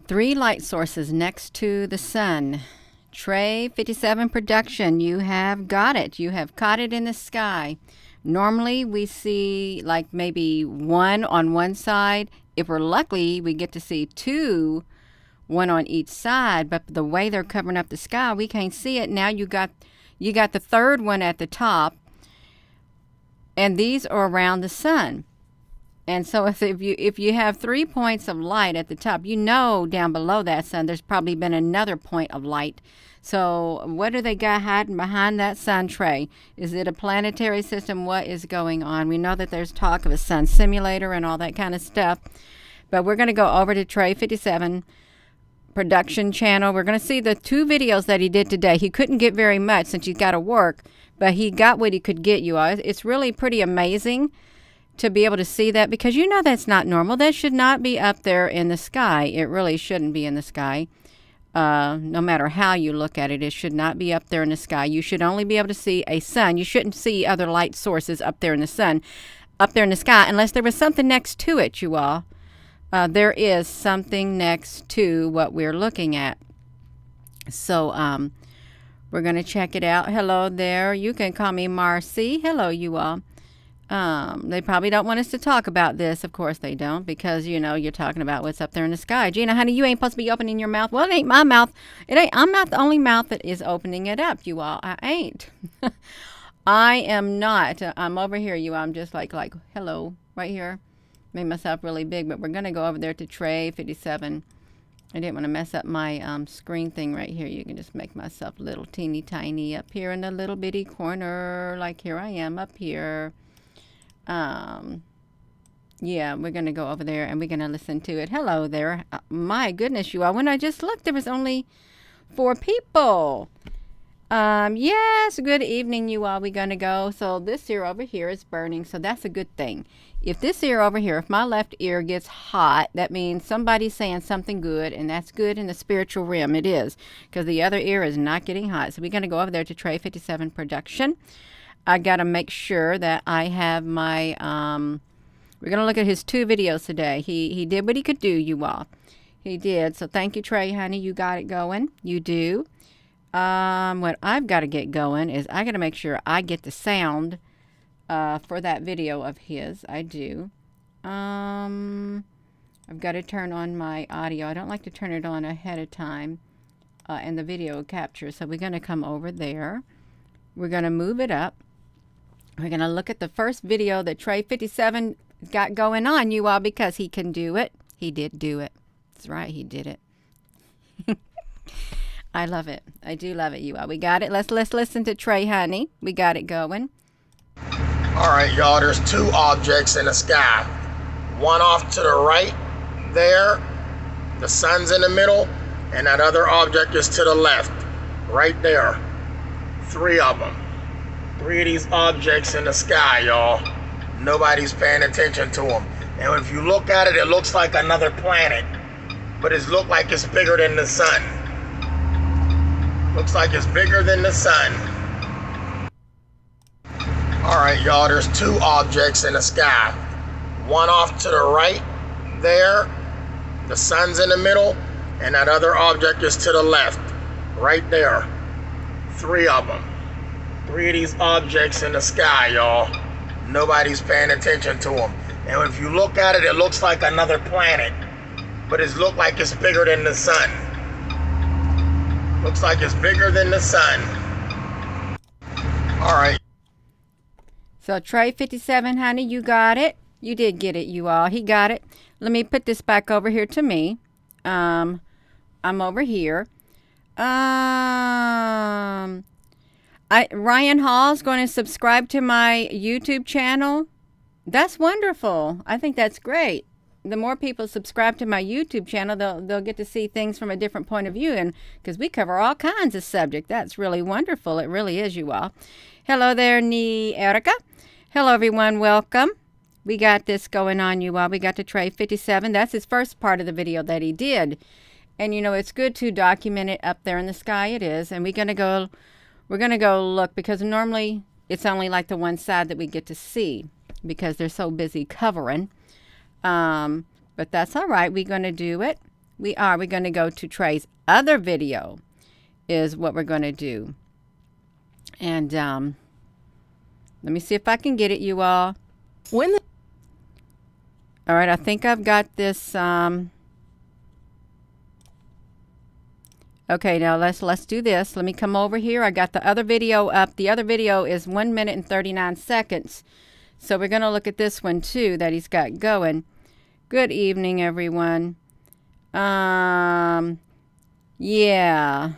3 light sources next to the sun. TRE57 Production, you have got it. You have caught it in the sky. Normally we see like maybe one on one side. If we're lucky, we get to see 2, one on each side, but the way they're covering up the sky, we can't see it. Now you got the 3rd one at the top, and these are around the sun. And so if you have 3 points of light at the top, you know down below that sun there's probably been another point of light. So what do they got hiding behind that sun tray? Is it a planetary system? What is going on? We know that there's talk of a sun simulator and all that kind of stuff. But we're going to go over to TRE57 Production channel. We're going to see the 2 videos that he did today. He couldn't get very much since he's got to work, but he got what he could get, you all. It's really pretty amazing to be able to see that, because you know that's not normal. That should not be up there in the sky. It really shouldn't be in the sky. No matter how you look at it, it should not be up there in the sky. You should only be able to see a sun. You shouldn't see other light sources up there in the sun, up there in the sky, unless there was something next to it, you all. There is something next to what we're looking at. So we're going to check it out. Hello there. You can call me Marcy. Hello, you all. They probably don't want us to talk about this. Of course they don't, because, you know, you're talking about what's up there in the sky. Gina, honey, you ain't supposed to be opening your mouth. Well, it ain't my mouth. I'm not the only mouth that is opening it up, you all. I ain't. I am not. I'm over here, you all. I'm just like, hello, right here. Made myself really big, but we're going to go over there to TRE57. I didn't want to mess up my screen thing right here. You can just make myself little teeny tiny up here in the little bitty corner. Like here I am up here. Yeah, we're going to go over there and we're going to listen to it. Hello there. My goodness, you all. When I just looked, there was only 4 people. Yes, good evening, you all. We're going to go. So this ear over here is burning, so that's a good thing. If this ear over here, if my left ear gets hot, that means somebody's saying something good, and that's good in the spiritual realm. It is, because the other ear is not getting hot. So we're going to go over there to TRE57 Production. I got to make sure that I have my, we're going to look at his 2 videos today. He did what he could do, you all. He did. So thank you, Trey, honey. You got it going. You do. What I've got to get going is I got to make sure I get the sound for that video of his. I do. I've got to turn on my audio. I don't like to turn it on ahead of time in the video capture. So we're going to come over there. We're going to move it up. We're going to look at the first video that TRE57 got going on, you all, because he can do it. He did do it. That's right. He did it. I love it. I do love it, you all. We got it. Let's listen to Trey, honey. We got it going. All right, y'all. There's 2 objects in the sky. One off to the right there. The sun's in the middle. And that other object is to the left. Right there. 3 of them. 3 of these objects in the sky, y'all. Nobody's paying attention to them. And if you look at it, it looks like another planet. But it looks like it's bigger than the sun. Looks like it's bigger than the sun. Alright, y'all, there's 2 objects in the sky. One off to the right there. The sun's in the middle. And that other object is to the left. Right there. 3 of them. 3 of these objects in the sky, y'all. Nobody's paying attention to them. And if you look at it, it looks like another planet. But it looks like it's bigger than the sun. Looks like it's bigger than the sun. All right. So TRE57, honey, you got it. You did get it, you all. He got it. Let me put this back over here to me. I'm over here. Ryan Hall's going to subscribe to my YouTube channel. That's wonderful. I think that's great. The more people subscribe to my YouTube channel, they'll get to see things from a different point of view, and because we cover all kinds of subjects. That's really wonderful. It really is, you all. Hello there, Erica. Hello, everyone. Welcome. We got this going on, you all. We got to TRE57. That's his first part of the video that he did. And, you know, it's good to document it up there in the sky. It is. And we're going to go look, because normally it's only like the one side that we get to see because they're so busy covering. But that's all right. We're going to do it. We are. We're going to go to Trey's other video is what we're going to do. And let me see if I can get it, you all. All right, I think I've got this. Okay, now let's do this. Let me come over here. I got the other video up. The other video is 1 minute and 39 seconds. So we're going to look at this one too that he's got going. Good evening, everyone. Yeah.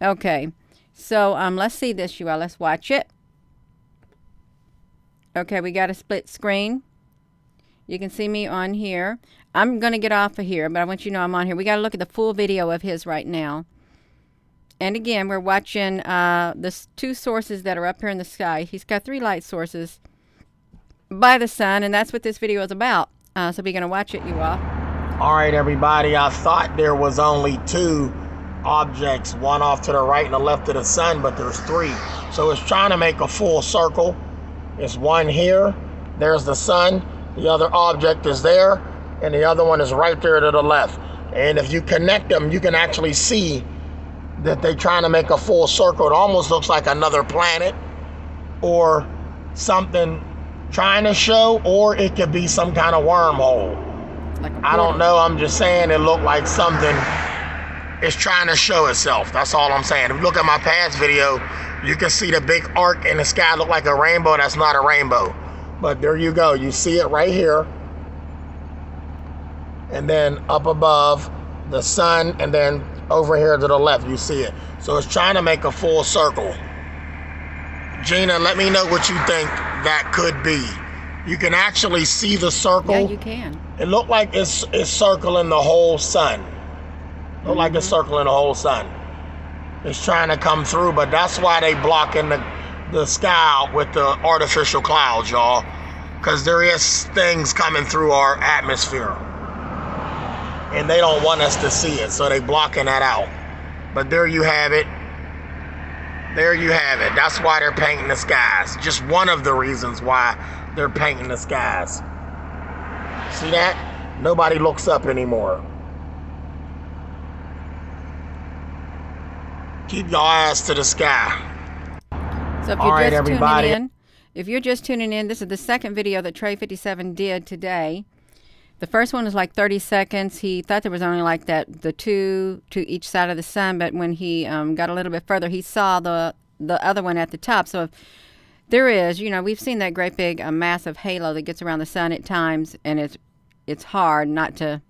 Okay. So let's see this, you all. Let's watch it. Okay, we got a split screen. You can see me on here. I'm going to get off of here, but I want you to know I'm on here. We got to look at the full video of his right now. And again, we're watching the two sources that are up here in the sky. He's got 3 light sources by the sun, and that's what this video is about. So we're going to watch it, you all. All right, everybody. I thought there was only 2 objects, one off to the right and the left of the sun, but there's 3. So it's trying to make a full circle. It's one here. There's the sun. The other object is there, and the other one is right there to the left. And if you connect them, you can actually see that they're trying to make a full circle. It almost looks like another planet or something trying to show, or it could be some kind of wormhole. Like I don't know. I'm just saying it looked like something is trying to show itself. That's all I'm saying. If you look at my past video, you can see the big arc in the sky look like a rainbow. That's not a rainbow. But there you go. You see it right here. And then up above, the sun, and then over here to the left, you see it. So it's trying to make a full circle. Gina, let me know what you think that could be. You can actually see the circle. Yeah, you can. It looked like it's circling the whole sun. Look like it's circling the whole sun. It's trying to come through, but that's why they blocking the sky out with the artificial clouds, y'all. Because there is things coming through our atmosphere. And they don't want us to see it, so they blocking that out. But there you have it. There you have it. That's why they're painting the skies. Just one of the reasons why they're painting the skies. See that? Nobody looks up anymore. Keep your eyes to the sky. So if you're just tuning in, this is the second video that TRE57 did today. The first one was like 30 seconds. He thought there was only like the 2 to each side of the sun, but when he got a little bit further, he saw the other one at the top. So if there is, we've seen that great big massive halo that gets around the sun at times, and it's hard not to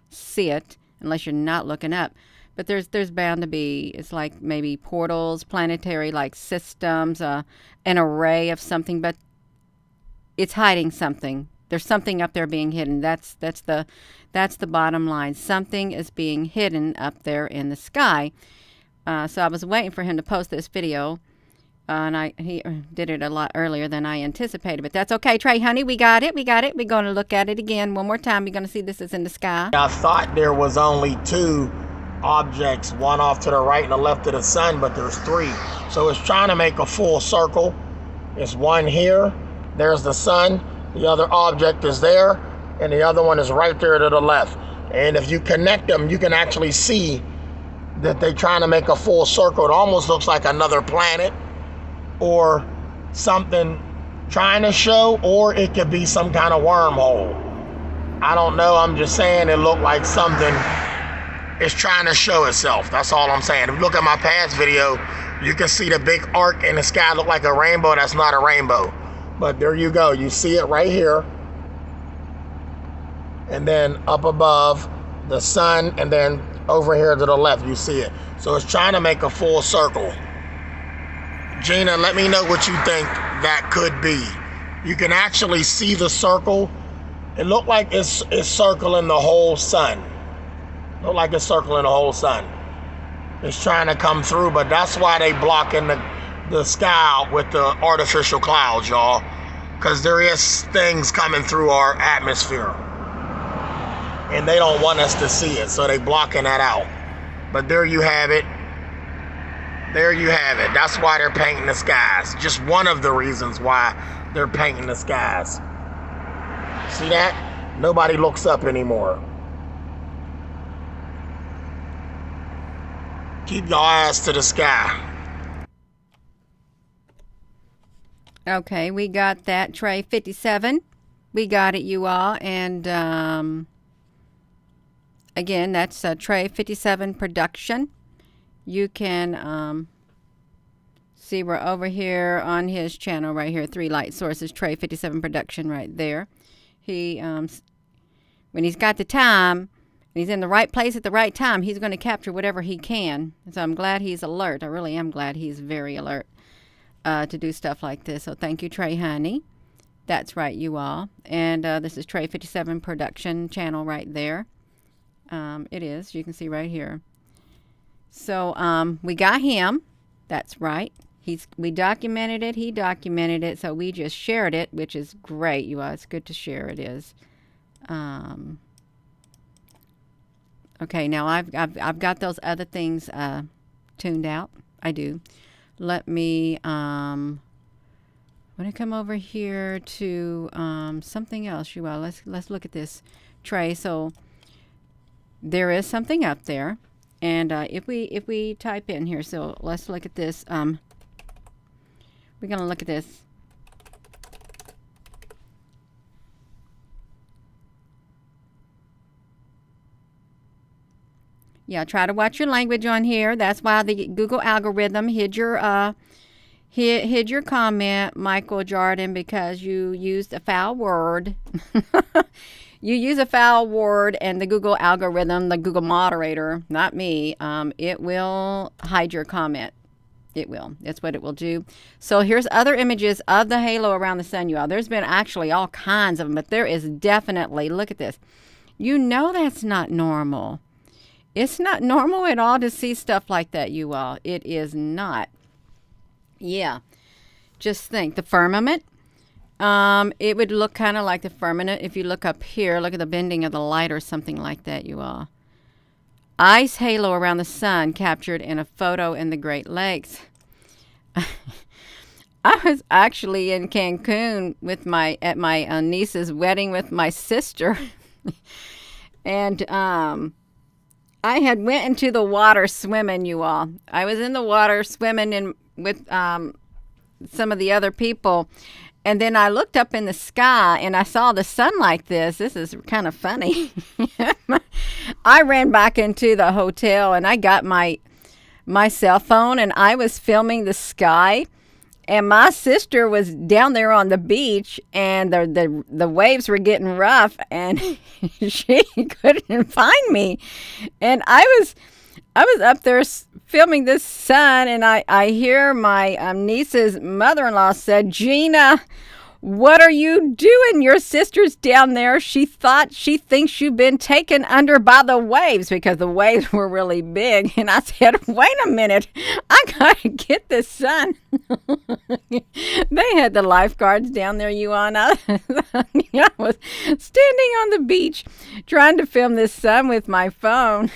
see it unless you're not looking up. But there's bound to be, it's like maybe portals, planetary like systems, an array of something, but it's hiding something. There's something up there being hidden. That's the bottom line. Something is being hidden up there in the sky. So I was waiting for him to post this video, and he did it a lot earlier than I anticipated. But that's okay, Trey, honey. We got it. We're going to look at it again one more time. You're going to see this is in the sky. I thought there was only 2 objects, one off to the right and the left of the sun, but there's 3. So it's trying to make a full circle. It's one here. There's the sun. The other object is there, and the other one is right there to the left. And if you connect them, you can actually see that they're trying to make a full circle. It almost looks like another planet or something trying to show, or it could be some kind of wormhole. I don't know. I'm just saying it looked like something is trying to show itself. That's all I'm saying. If you look at my past video, you can see the big arc in the sky look like a rainbow. That's not a rainbow. But there you go. You see it right here. And then up above, the sun, and then over here to the left, you see it. So it's trying to make a full circle. Gina, let me know what you think that could be. You can actually see the circle. It looked like it's circling the whole sun. Look like it's circling the whole sun. It's trying to come through, but that's why they blocking the sky out with the artificial clouds, y'all. Because there is things coming through our atmosphere. And they don't want us to see it, so they blocking that out. But there you have it. There you have it. That's why they're painting the skies. Just one of the reasons why they're painting the skies. See that? Nobody looks up anymore. Keep your eyes to the sky. Okay, we got that. Tray 57. We got it, you all. And again, that's TRE57 Production. You can see we're over here on his channel right here, 3 light sources, TRE57 Production right there. He, when he's got the time, and he's in the right place at the right time, he's going to capture whatever he can. So I'm glad he's alert. I really am glad he's very alert to do stuff like this. So thank you, Trey Honey. That's right, you all. And this is TRE57 Production channel right there. It is. You can see right here. So we got him. That's right. We documented it. He documented it. So we just shared it, which is great, you all. It's good to share. It is. Okay, now I've got those other things tuned out. I do. Let me I'm gonna come over here to something else, you all. Let's look at this tray. So there is something up there, and if we type in here, so let's look at this. We're gonna look at this. Yeah, try to watch your language on here. That's why the Google algorithm hid your comment, Michael Jordan, because you used a foul word. You use a foul word, and the Google algorithm, the Google moderator, not me, it will hide your comment. It will. That's what it will do. So here's other images of the halo around the sun, you all. There's been actually all kinds of them, but there is definitely, look at this. You know that's not normal. It's not normal at all to see stuff like that, you all. It is not. Yeah. Just think. The firmament. It would look kind of like the firmament if you look up here. Look at the bending of the light or something like that, you all. Ice halo around the sun captured in a photo in the Great Lakes. I was actually in Cancun with at my niece's wedding with my sister. And I had went into the water swimming, you all. I was in the water swimming with some of the other people. And then I looked up in the sky and I saw the sun like this. This is kind of funny. I ran back into the hotel and I got my cell phone and I was filming the sky. And my sister was down there on the beach, and the waves were getting rough, and she couldn't find me. And I was up there filming this sun, and I hear my niece's mother-in-law said, "Gina, what are you doing? Your sister's down there. She thinks you've been taken under by the waves," because the waves were really big. And I said, "Wait a minute, I gotta get the sun." They had the lifeguards down there, you all. I was standing on the beach trying to film this sun with my phone.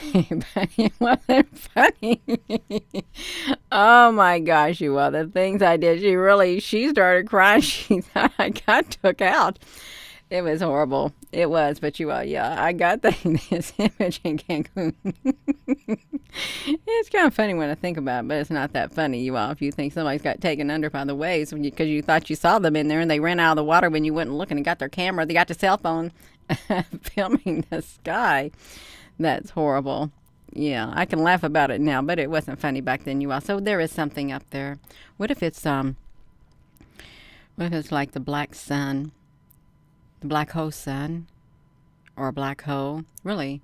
But it wasn't funny. Oh my gosh, you all, the things I did. She started crying. She thought I got took out. It was horrible. It was, but you all, yeah, I got this image in Cancun. It's kind of funny when I think about it, but it's not that funny, you all, if you think somebody's got taken under by the waves because you thought you saw them in there and they ran out of the water when you went and looked and got their camera. They got the cell phone filming the sky. That's horrible. Yeah, I can laugh about it now, but it wasn't funny back then, you all. So there is something up there. What if it's like the black sun, the black hole sun, or a black hole? Really?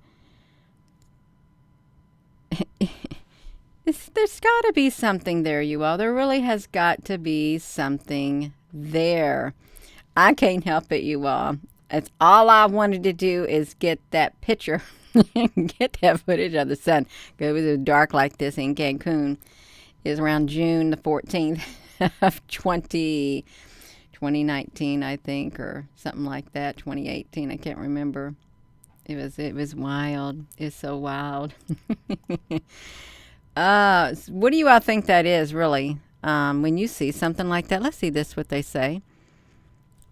There's got to be something there, you all. There really has got to be something there. I can't help it, you all. That's all I wanted to do is get that picture, get that footage of the sun. Because it was dark like this in Cancun. It was around June the 14th of 2019, I think, or something like that. 2018, I can't remember. It was wild. It's so wild. What do you all think that is, really? When you see something like that, let's see this, what they say.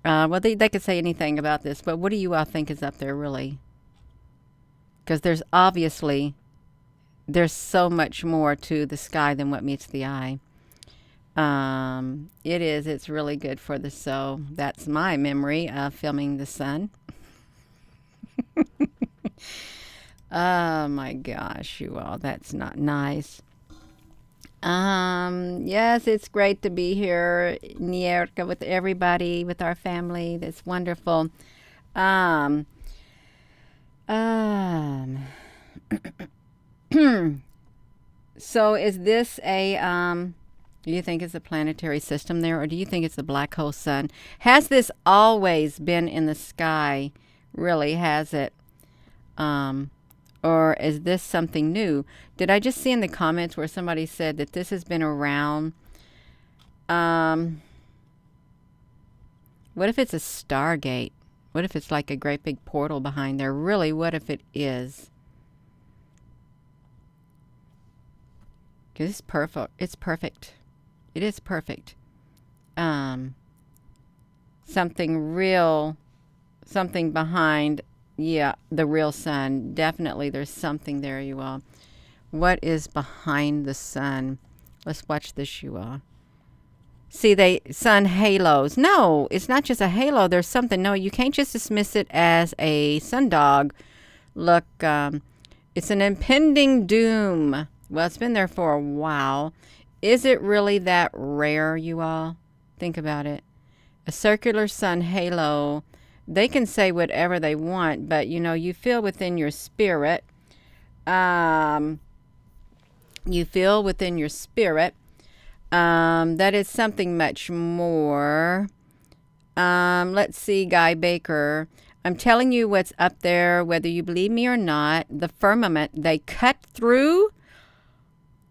Well, they could say anything about this, but what do you all think is up there, really? Because there's so much more to the sky than what meets the eye. It's really good for the soul. That's my memory of filming the sun. Oh my gosh, you all, that's not nice. Yes, it's great to be here, Nierka, with everybody, with our family. That's wonderful. Um, um, so is this do you think it's a planetary system there, or do you think it's a black hole sun? Has this always been in the sky? Really, has it? Or is this something new? Did I just see in the comments where somebody said that this has been around? What if it's a Stargate? What if it's like a great big portal behind there? Really, what if it is? Because it's perfect. It's perfect. It is perfect. Something real, something behind, yeah, the real sun. Definitely there's something there, you all. What is behind the sun? Let's watch this, you all. See, sun halos. No, it's not just a halo. There's something. No, you can't just dismiss it as a sundog. Look, it's an impending doom. Well, it's been there for a while. Is it really that rare, you all? Think about it. A circular sun halo. They can say whatever they want, but you feel within your spirit. You feel within your spirit that is something much more. Let's see, Guy Baker. I'm telling you what's up there, whether you believe me or not. The firmament, they cut through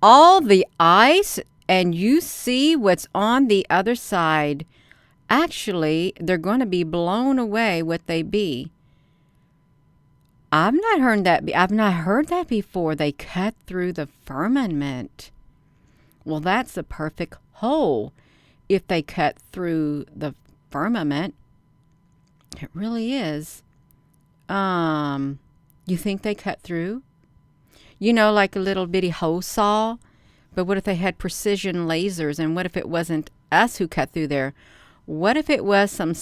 all the ice and you see what's on the other side. Actually, they're going to be blown away what they be. I've not heard that before. They cut through the firmament. Well, that's a perfect hole. If they cut through the firmament, it really is. You think they cut through? Like a little bitty hose saw. But what if they had precision lasers? And what if it wasn't us who cut through there? What if it was some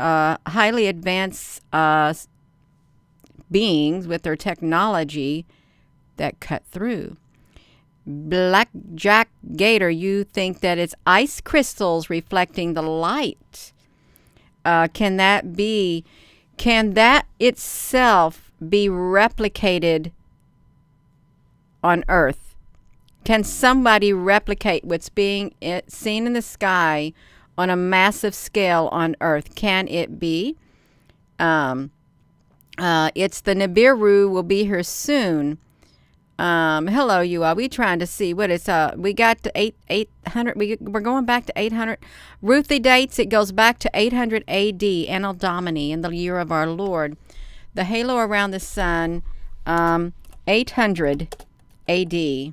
highly advanced beings with their technology that cut through? Blackjack Gator, you think that it's ice crystals reflecting the light. Can that itself be replicated on Earth? Can somebody replicate what's being seen in the sky on a massive scale on Earth? Can it be? It's the Nibiru will be here soon. Hello, you all. We trying to see what it's. We got to 800. We're going back to 800. Ruthie dates. It goes back to 800 A.D. Anno Domini, in the year of our Lord. The halo around the sun, 800 A.D.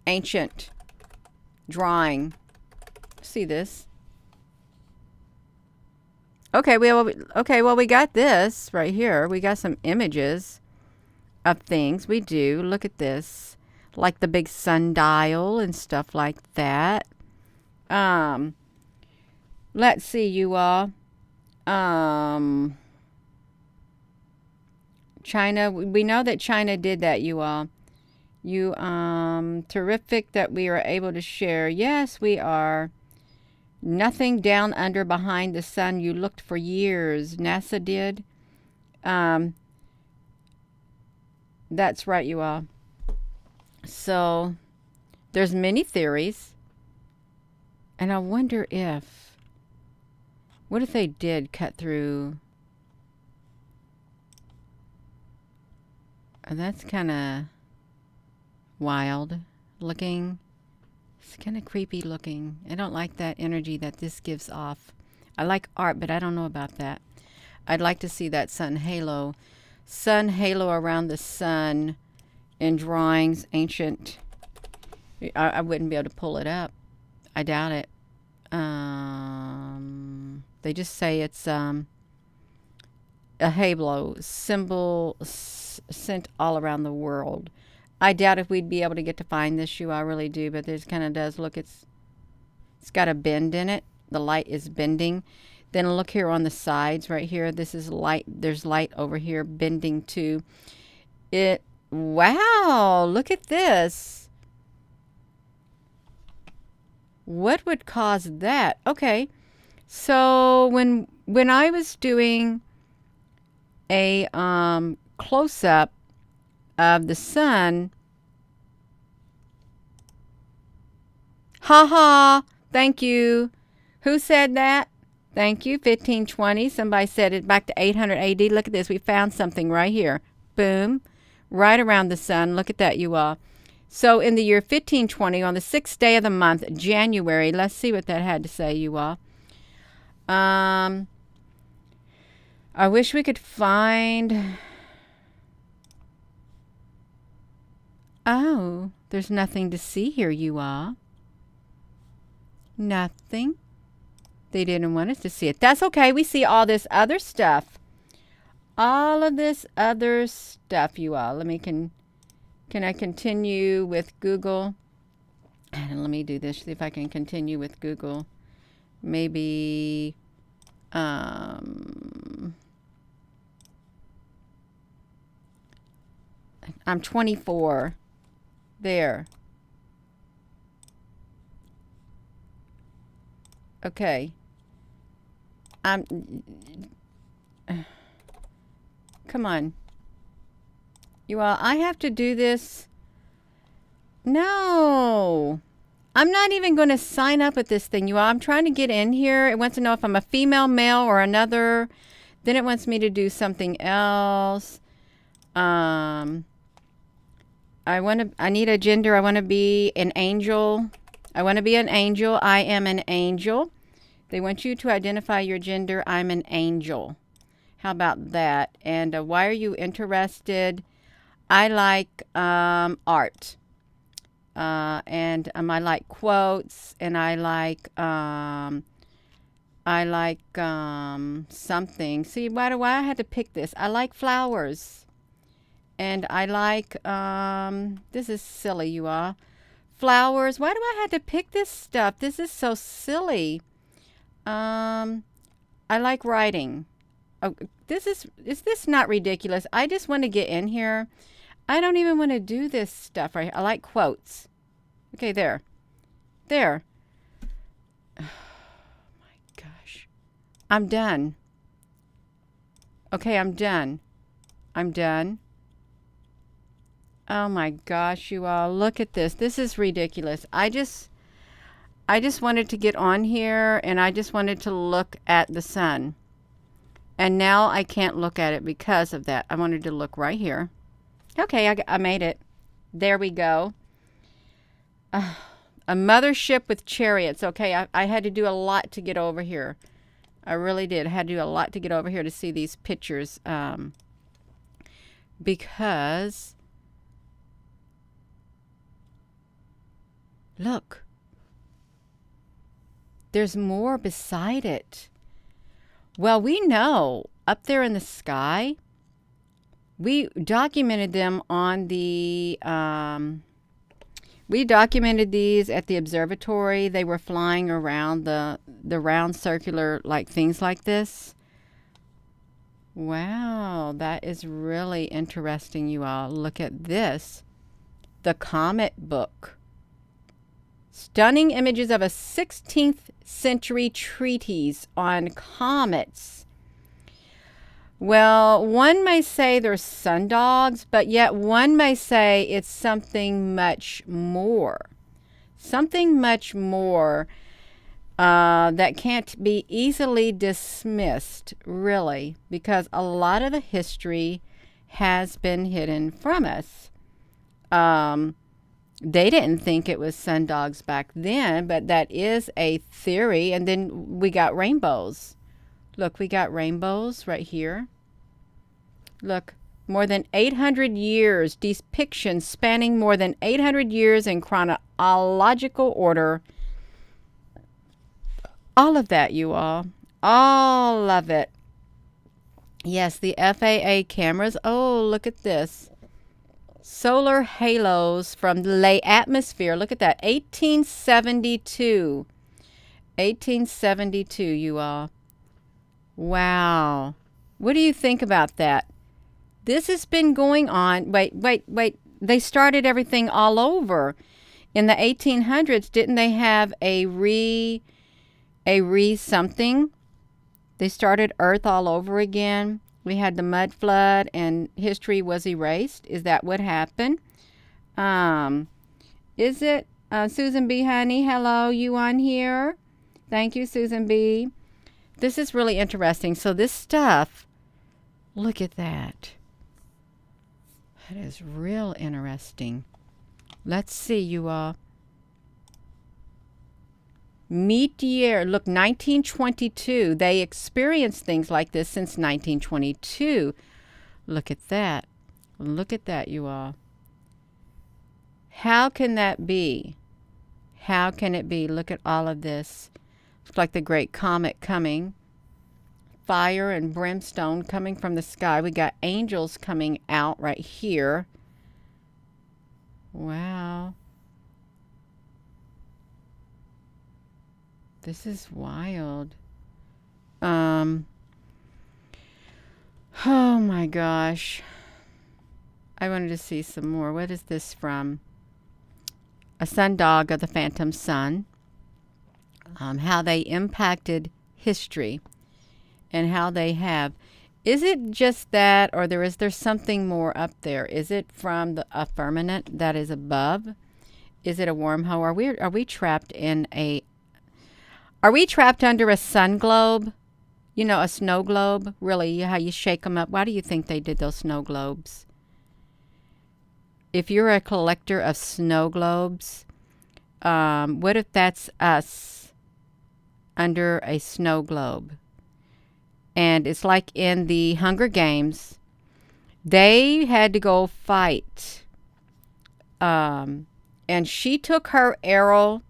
Ancient drawing. See this? Okay, well, we got this right here. We got some images of things. We do. Look at this. Like the big sundial and stuff like that. Let's see, you all. China, we know that China did that, you all. Terrific that we are able to share. Yes, we are. Nothing down under behind the sun. You looked for years. NASA did. That's right, you all. So there's many theories. And I wonder what if they did cut through? That's kind of wild looking. It's kind of creepy looking. I don't like that energy that this gives off. I like art, but I don't know about that. I'd like to see that sun halo. Sun halo around the sun in drawings, ancient. I wouldn't be able to pull it up. I doubt it. They just say it's a halo symbol sent all around the world. I doubt if we'd be able to get to find this shoe. I really do, but this kind of does look. It's got a bend in it. The light is bending. Then look here on the sides right here. This is light. There's light over here bending too. It. Wow! Look at this. What would cause that? Okay, so when I was doing a close-up of the sun, haha, thank you. Who said that? Thank you, 1520. Somebody said it back to 800 AD. Look at this. We found something right here. Boom. Right around the sun. Look at that, you all. So in the year 1520, on the 6th day of the month, January, let's see what that had to say, you all. I wish we could find... Oh, there's nothing to see here, you all. Nothing. They didn't want us to see it. That's okay. We see all this other stuff. All of this other stuff, you all. Let me... Can I continue with Google? And let me do this, see if I can continue with Google. Maybe, I'm 24. There. Okay. Come on. You all, I have to do this. No. I'm not even going to sign up with this thing, you all. I'm trying to get in here. It wants to know if I'm a female, male, or another. Then it wants me to do something else. I need a gender. I want to be an angel. I want to be an angel. I am an angel. They want you to identify your gender. I'm an angel. How about that? And why are you interested? I like art, and I like quotes, and I like something. See, why do I have to pick this? I like flowers, and I like this is silly, you all. Flowers. Why do I have to pick this stuff? This is so silly. I like writing. Oh, is this not ridiculous? I just want to get in here. I don't even want to do this stuff right here. I like quotes. Okay, there. There. Oh, my gosh. I'm done. Okay, I'm done. I'm done. Oh, my gosh, you all. Look at this. This is ridiculous. I just wanted to get on here, and I just wanted to look at the sun. And now I can't look at it because of that. I wanted to look right here. Okay, I made it. There we go. A mothership with chariots. Okay, I had to do a lot to get over here. I really did. I had to do a lot to get over here to see these pictures. Because, look, there's more beside it. Well, we know up there in the sky, we documented them on the, we documented these at the observatory. They were flying around the round circular, like things like this. Wow, that is really interesting, you all. Look at this. The Comet Book. Stunning images of a 16th century treatise on comets. Well, one may say they're sundogs, but yet one may say it's something much more. Something much more that can't be easily dismissed, really, because a lot of the history has been hidden from us. They didn't think it was sundogs back then, but that is a theory. And then we got rainbows. Look, we got rainbows right here. Look, more than 800 years, depictions spanning more than 800 years in chronological order. All of that, you all of it. Yes, the FAA cameras. Oh, look at this. Solar halos from the late atmosphere. Look at that. 1872. 1872, you all. Wow. What do you think about that? This has been going on. Wait. They started everything all over. In the 1800s, didn't they have a something? They started Earth all over again. We had the mud flood and history was erased. Is that what happened? Is it Susan B. Honey? Hello, you on here? Thank you, Susan B. This is really interesting. So this stuff, look at that. That is real interesting. Let's see, you all. Meteor, look, 1922. They experienced things like this since 1922. Look at that. Look at that, you all. How can that be? How can it be? Look at all of this. It's like the great comet coming. Fire and brimstone coming from the sky. We got angels coming out right here. Wow. This is wild. Oh my gosh. I wanted to see some more. What is this from? A Sundog of the Phantom Sun. How they impacted history and how they have. Is it just that, or is there something more up there? Is it from a firmament that is above? Is it a wormhole? Are we trapped in a? Are we trapped under a sun globe? You know, a snow globe. Really, how you shake them up. Why do you think they did those snow globes? If you're a collector of snow globes, what if that's us under a snow globe? And it's like in the Hunger Games, they had to go fight. And she took her arrow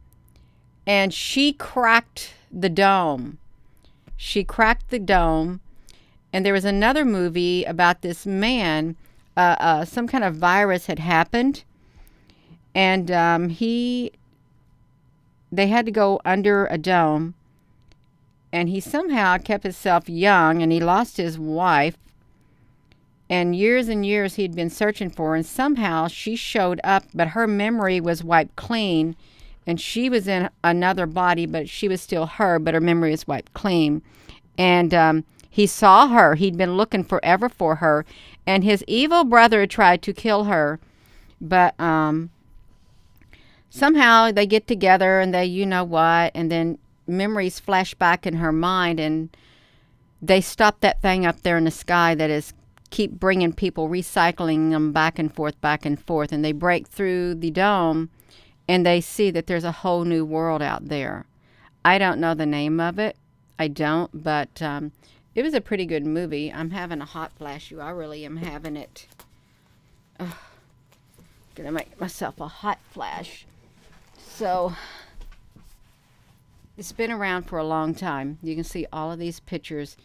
and she cracked the dome. She cracked the dome. And there was another movie about this man. Some kind of virus had happened. And they had to go under a dome. And he somehow kept himself young, and he lost his wife. And years he'd been searching for her, and somehow she showed up, but her memory was wiped clean, and she was in another body, but she was still her, but her memory was wiped clean. And he saw her. He'd been looking forever for her, and his evil brother tried to kill her, but somehow they get together, and they, you know what, and then memories flash back in her mind, and they stop that thing up there in the sky that is keep bringing people, recycling them back and forth, and they break through the dome, and they see that there's a whole new world out there. I don't know the name of it. I don't, but it was a pretty good movie. I'm having a hot flash. I really am having it. Gonna make myself a hot flash. So it's been around for a long time. You can see all of these pictures.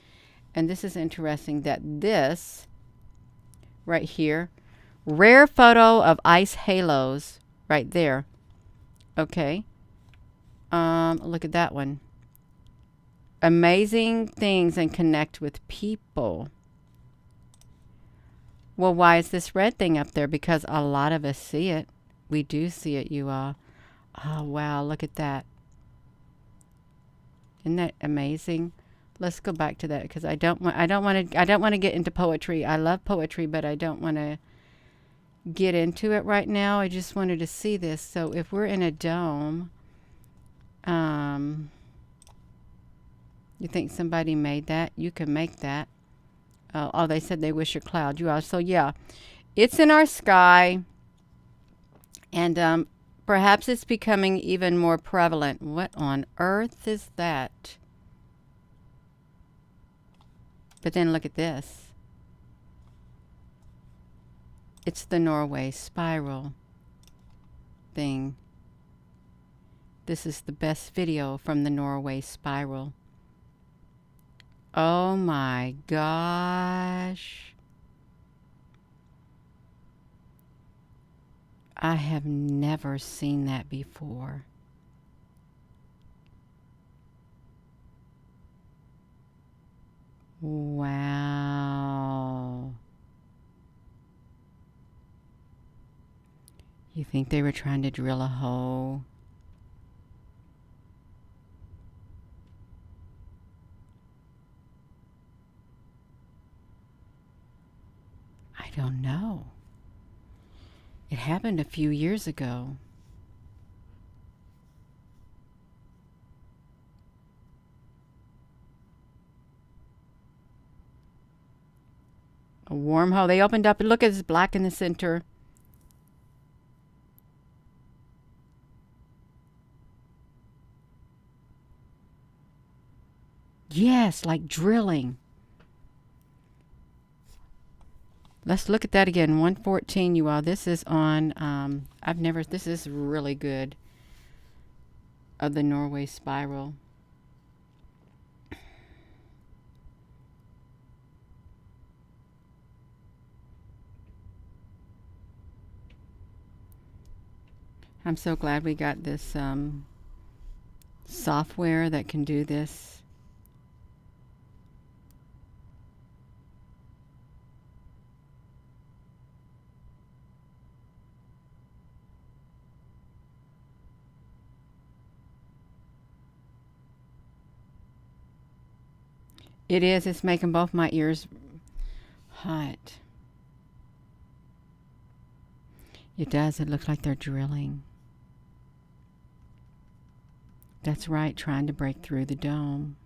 And this is interesting that this right here, rare photo of ice halos right there. Okay. Look at that one. Amazing things and connect with people. Well, why is this red thing up there? Because a lot of us see it. We do see it, you all. Oh, wow. Look at that. Isn't that amazing? Let's go back to that because I don't want to get into poetry. I love poetry, but I don't want to get into it right now. I just wanted to see this. So if we're in a dome, you think somebody made that? You can make that. Oh, they said they wish a cloud. You are. So yeah, it's in our sky, and perhaps it's becoming even more prevalent. What on earth is that? But then look at this. It's the Norway spiral thing. this is the best video from the Norway spiral. Oh my gosh. I have never seen that before. Wow. You think they were trying to drill a hole? I don't know. It happened a few years ago. A wormhole. They opened up. Look, it's black in the center. Yes, like drilling. Let's look at that again. 114, you all. This is on, this is really good, of the Norway spiral. I'm so glad we got this software that can do this. It is. It's making both my ears hot. It does. It looks like they're drilling. That's right, trying to break through the dome.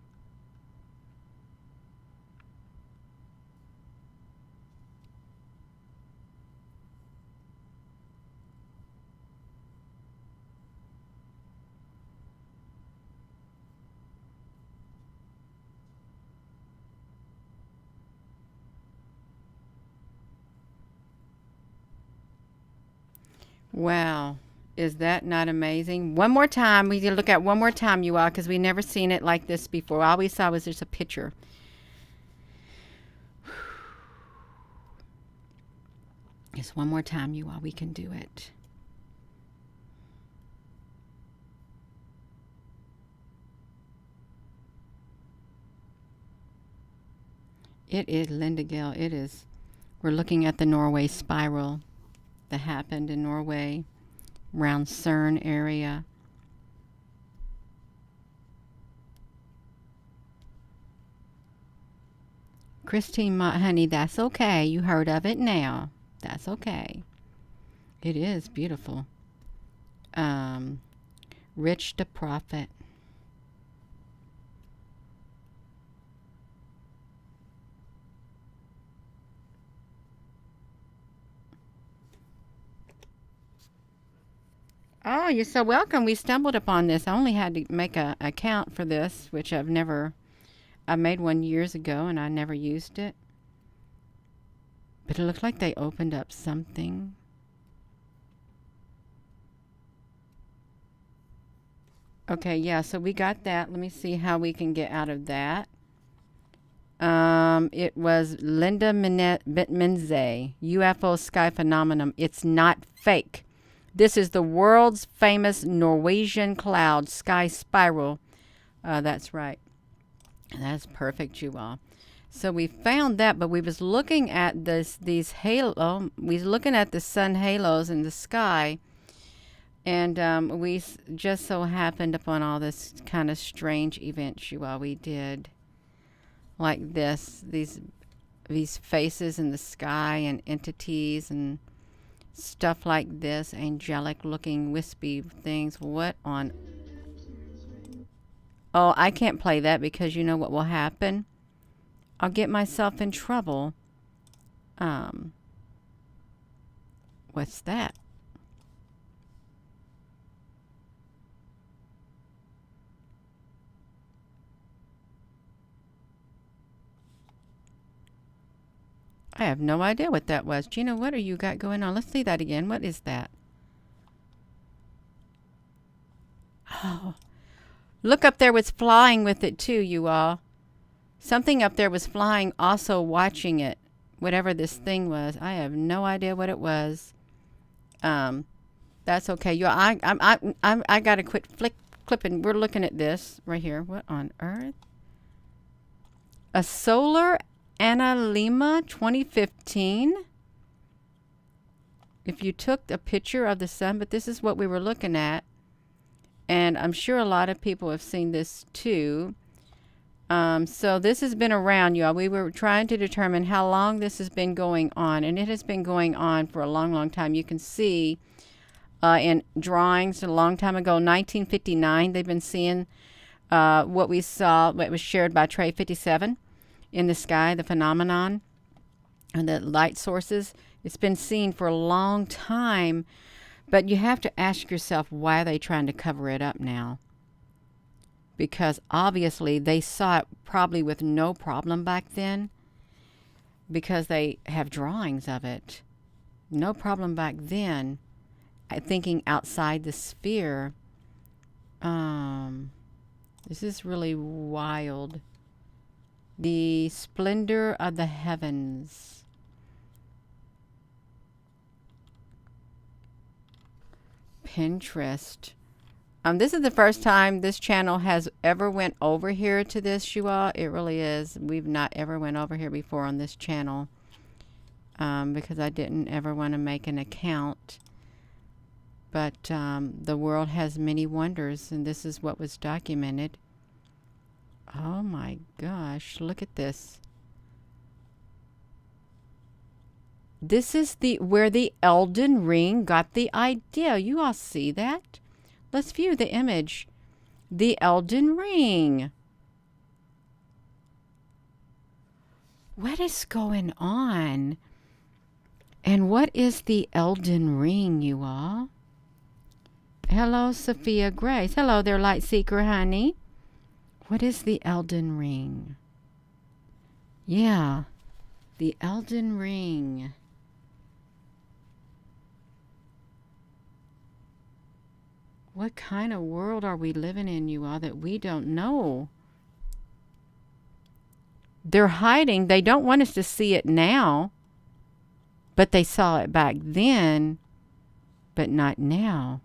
Wow. Is that not amazing? One more time. We need to look at one more time, you all, because we never seen it like this before. All we saw was just a picture. Just one more time, you all. We can do it. It is, Linda Gale. It is. We're looking at the Norway spiral that happened in Norway, around CERN area. Christine, honey, that's okay. You heard of it now. That's okay. It is beautiful. Rich the Prophet. Oh, you're so welcome. We stumbled upon this. I only had to make an account for this, which I made one years ago and I never used it. But it looked like they opened up something. Okay, yeah, so we got that. Let me see how we can get out of that. It was Linda Menze, UFO sky phenomenon. It's not fake. This is the world's famous Norwegian cloud sky spiral. That's right. That's perfect, you all. So we found that, but we was looking at these halo. We was looking at the sun halos in the sky, and we just so happened upon all this kind of strange events, you all. We did like these faces in the sky and entities and stuff like this, angelic looking wispy things. What on? Oh, I can't play that because you know what will happen? I'll get myself in trouble. What's that? I have no idea what that was. Gina, what are you got going on? Let's see that again. What is that? Oh, Look up there was flying with it too, you all. Something up there was flying also watching it. Whatever this thing was. I have no idea what it was. That's okay. You all, I gotta quit clipping. We're looking at this right here. What on earth? A solar analemma 2015. If you took a picture of the sun, but this is what we were looking at. And I'm sure a lot of people have seen this too. So this has been around, y'all. We were trying to determine how long this has been going on. And it has been going on for a long, long time. You can see in drawings a long time ago, 1959, they've been seeing what we saw, what was shared by TRE57 in the sky, the phenomenon and the light sources. It's been seen for a long time. But you have to ask yourself, why are they trying to cover it up now? Because obviously they saw it probably with no problem back then, because they have drawings of it. No problem back then, thinking outside the sphere. This is really wild. The splendor of the heavens. Pinterest. This is the first time this channel has ever went over here to this, you all. It really is. We've not ever went over here before on this channel because I didn't ever want to make an account. But the world has many wonders, and this is what was documented. Oh my gosh, look at this. This is where the Elden Ring got the idea. You all see that? Let's view the image. The Elden Ring. What is going on? And what is the Elden Ring, you all? Hello, Sophia Grace. Hello there, Light Seeker, honey. What is the Elden Ring? Yeah, the Elden Ring. What kind of world are we living in, you all, that we don't know? They're hiding. They don't want us to see it now. But they saw it back then, but not now.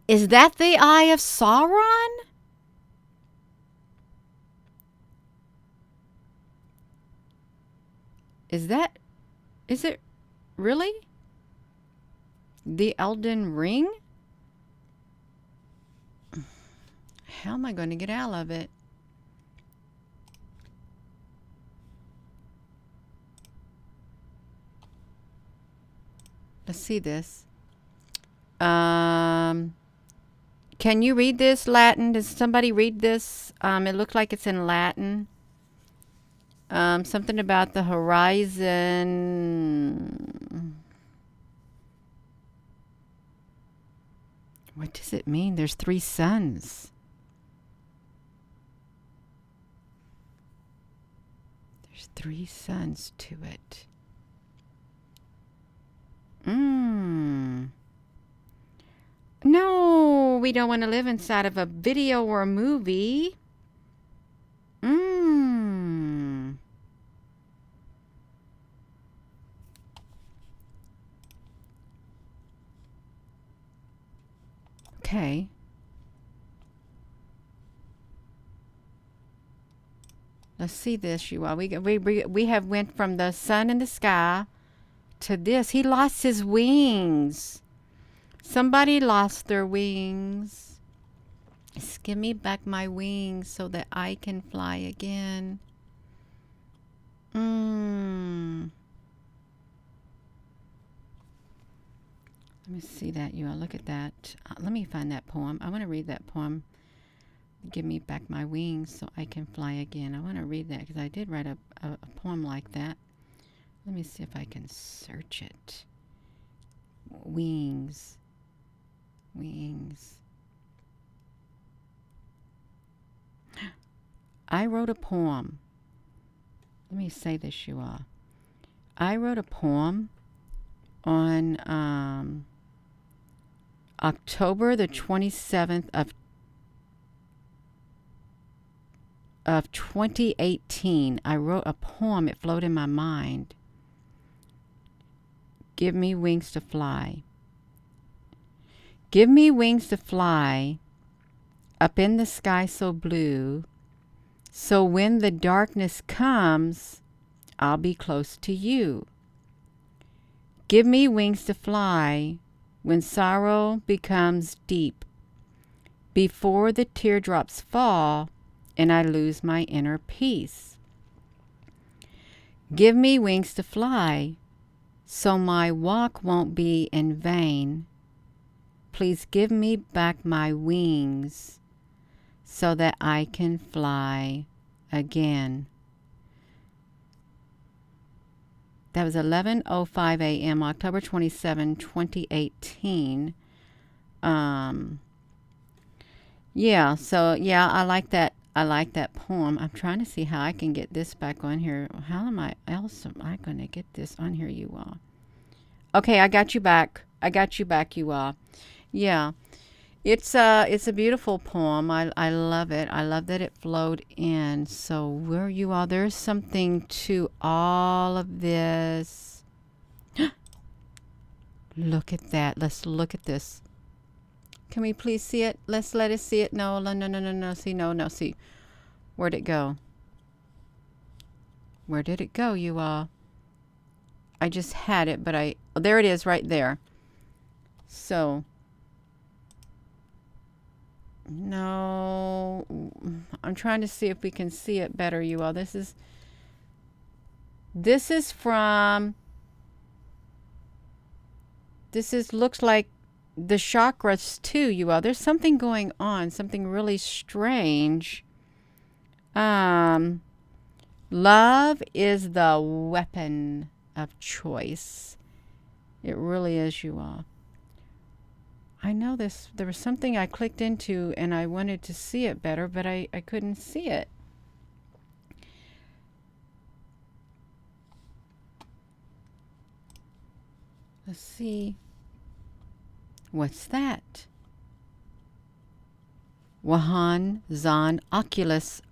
Is that the Eye of Sauron? Is it really? The Elden Ring? How am I going to get out of it? Let's see this. Can you read this Latin? Does somebody read this? It looks like it's in Latin. Something about the horizon. What does it mean? There's 3 suns. There's 3 suns to it. No, we don't want to live inside of a video or a movie. Okay. Let's see this, you all. We have went from the sun in the sky to this. He lost his wings. Somebody lost their wings. Just give me back my wings so that I can fly again. Let me see that, you all. Look at that. Let me find that poem. I want to read that poem. Give me back my wings so I can fly again. I want to read that because I did write a poem like that. Let me see if I can search it. Wings. Wings. I wrote a poem. let me say this, you all. I wrote a poem on October the 27th of 2018. I wrote a poem. It flowed in my mind. Give me wings to fly. Give me wings to fly up in the sky so blue, so when the darkness comes, I'll be close to you. Give me wings to fly when sorrow becomes deep, before the teardrops fall and I lose my inner peace. Give me wings to fly so my walk won't be in vain. Please give me back my wings so that I can fly again. That was 11:05 a.m., October 27, 2018. Yeah, so yeah, I like that. I like that poem. I'm trying to see how I can get this back on here. How am I going to get this on here, you all? Okay, I got you back. I got you back, you all. Yeah. It's a beautiful poem. I love it. I love that it flowed in. So where you are, there's something to all of this. Look at that. Let's look at this. Can we please see it? Let's let us see it. No. See, no. See, where'd it go? Where did it go, you all? I just had it, but oh, there it is right there. So. No, I'm trying to see if we can see it better, you all. This is looks like the chakras too, you all. There's something going on, something really strange. Love is the weapon of choice. It really is, you all. I know this. There was something I clicked into and I wanted to see it better, but I couldn't see it. Let's see. What's that? Wahan Zan Oculus.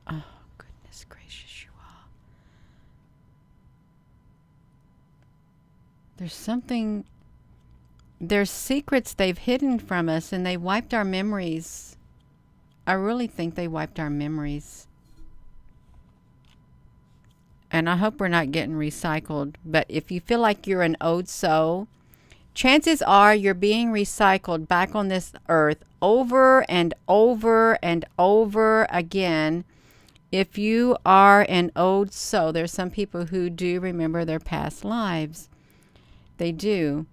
Oh, goodness gracious, you all. There's something. There's secrets they've hidden from us, and they wiped our memories. I really think they wiped our memories. And I hope we're not getting recycled. But if you feel like you're an old soul, chances are you're being recycled back on this earth over and over and over again. If you are an old soul, there's some people who do remember their past lives. They do.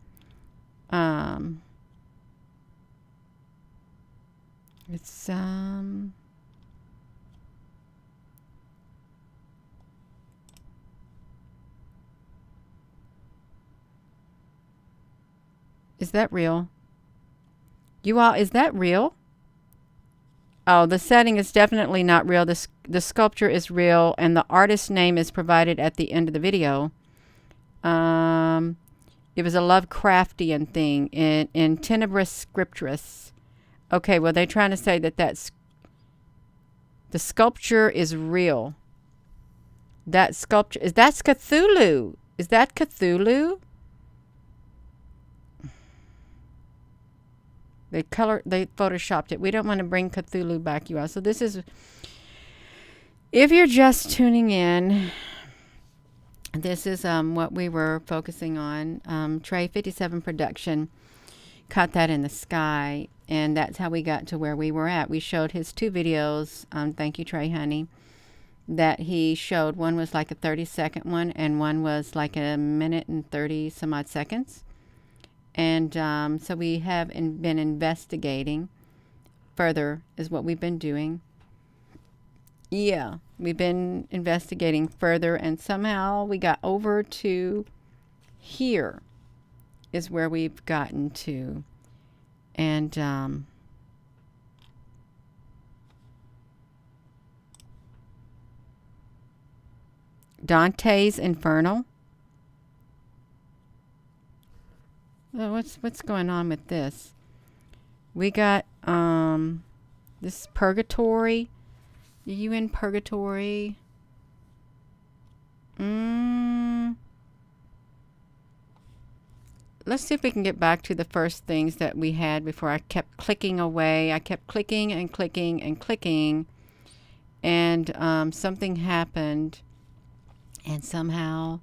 It's is that real? You all, is that real? Oh, the setting is definitely not real. The sculpture is real, and the artist's name is provided at the end of the video. It was a Lovecraftian thing in Tenebris Scriptris. Okay, well, they're trying to say that the sculpture is real. That sculpture, that's Cthulhu. Is that Cthulhu? They photoshopped it. We don't want to bring Cthulhu back, you all. So this is, if you're just tuning in, this is what we were focusing on. TRE57 Production caught that in the sky, and that's how we got to where we were at. We showed his two videos, thank you, Trey Honey, that he showed. One was like a 30-second one, and one was like a minute and 30 some odd seconds. And so we have been investigating further, is what we've been doing. Yeah, we've been investigating further, and somehow we got over to here is where we've gotten to. And Dante's Inferno. Well, what's going on with this? We got this purgatory. Are you in purgatory? Let's see if we can get back to the first things that we had before I kept clicking away. I kept clicking and clicking and clicking, and something happened, and somehow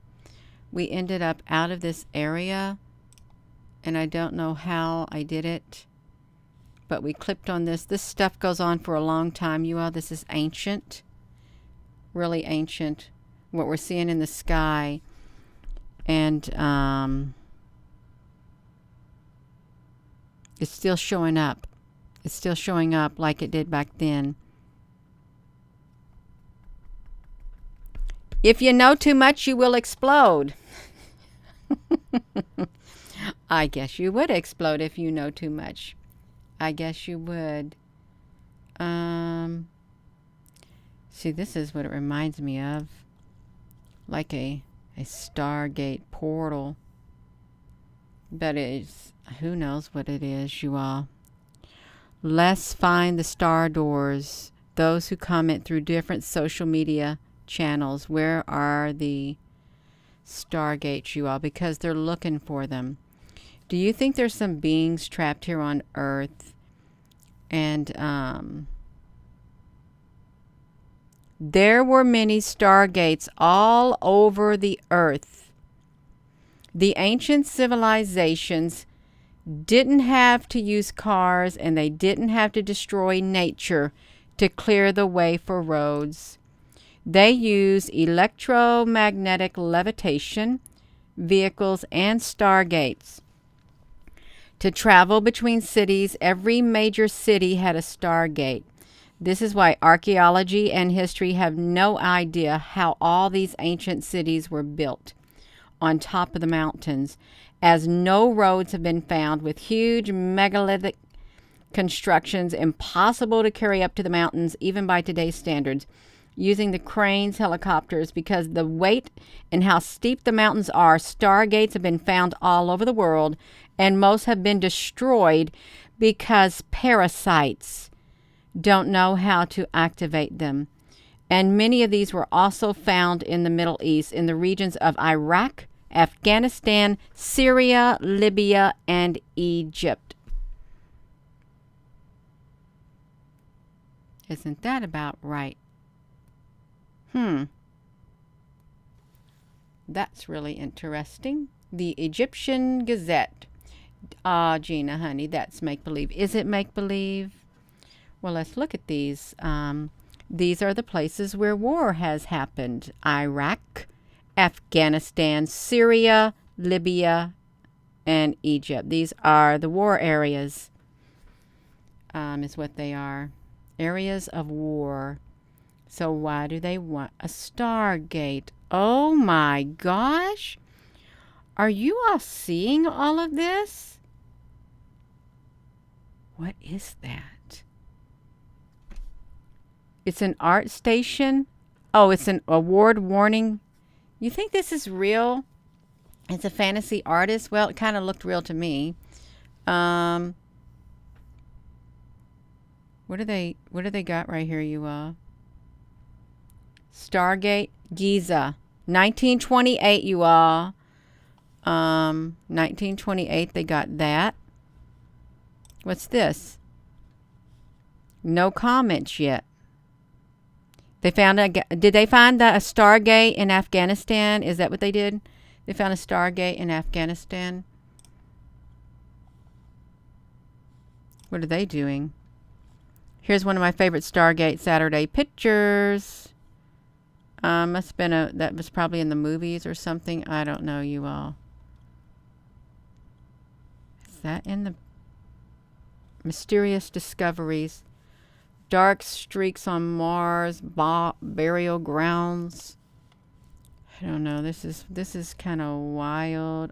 we ended up out of this area, and I don't know how I did it, but we clipped on this. This stuff goes on for a long time, you all. This is ancient, really ancient, what we're seeing in the sky. And it's still showing up. It's still showing up like it did back then. If you know too much, you will explode. I guess you would explode if you know too much. I guess you would. See, this is what it reminds me of. Like a Stargate portal. But it's, who knows what it is, you all. Let's find the star doors. Those who comment through different social media channels. Where are the Stargates, you all? Because they're looking for them. Do you think there's some beings trapped here on Earth? And there were many Stargates all over the Earth. The ancient civilizations didn't have to use cars, and they didn't have to destroy nature to clear the way for roads. They used electromagnetic levitation, vehicles, and stargates. To travel between cities, every major city had a stargate. This is why archaeology and history have no idea how all these ancient cities were built on top of the mountains, as no roads have been found, with huge megalithic constructions impossible to carry up to the mountains even by today's standards, using the cranes, helicopters. Because the weight and how steep the mountains are, stargates have been found all over the world, and most have been destroyed because parasites don't know how to activate them. And many of these were also found in the Middle East, in the regions of Iraq, Afghanistan, Syria, Libya, and Egypt. Isn't that about right? That's really interesting. The Egyptian Gazette. Gina, honey, that's make-believe. Is it make-believe? Well, let's look at these. These are the places where war has happened. Iraq, Afghanistan, Syria, Libya, and Egypt. These are the war areas, is what they are. Areas of war. So why do they want a Stargate? Oh my gosh! Are you all seeing all of this? What is that? It's an art station. Oh, it's an award warning. You think this is real? It's a fantasy artist? Well, it kind of looked real to me. What do they got right here, you all? Stargate Giza. 1928, you all. 1928, they got that. What's this? No comments yet. They found did they find a Stargate in Afghanistan? Is that what they did? They found a Stargate in Afghanistan. What are they doing? Here's one of my favorite Stargate Saturday pictures. Must have been that was probably in the movies or something. I don't know, you all. Is that in the mysterious discoveries? Dark streaks on Mars, burial grounds. I don't know. This is kind of wild.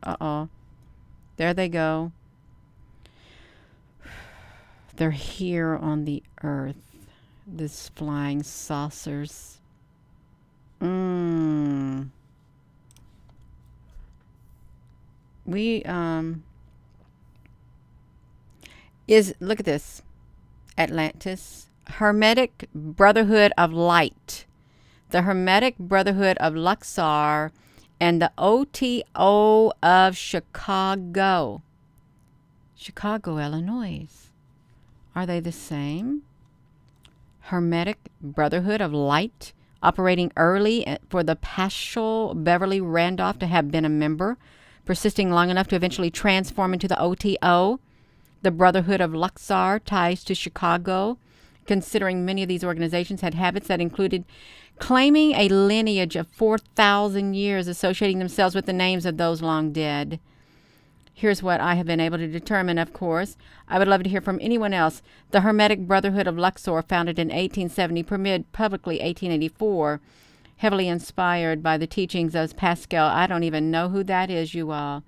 There they go. They're here on the Earth. This flying saucers. We look at this. Atlantis, Hermetic Brotherhood of Light, the Hermetic Brotherhood of Luxor, and the OTO of Chicago. Chicago, Illinois. Are they the same? Hermetic Brotherhood of Light, operating early for the Paschal Beverly Randolph to have been a member, persisting long enough to eventually transform into the OTO. The Brotherhood of Luxor, ties to Chicago, considering many of these organizations had habits that included claiming a lineage of 4,000 years, associating themselves with the names of those long dead. Here's what I have been able to determine, of course. I would love to hear from anyone else. The Hermetic Brotherhood of Luxor, founded in 1870, premiered publicly 1884, heavily inspired by the teachings of Pascal. I don't even know who that is, you all.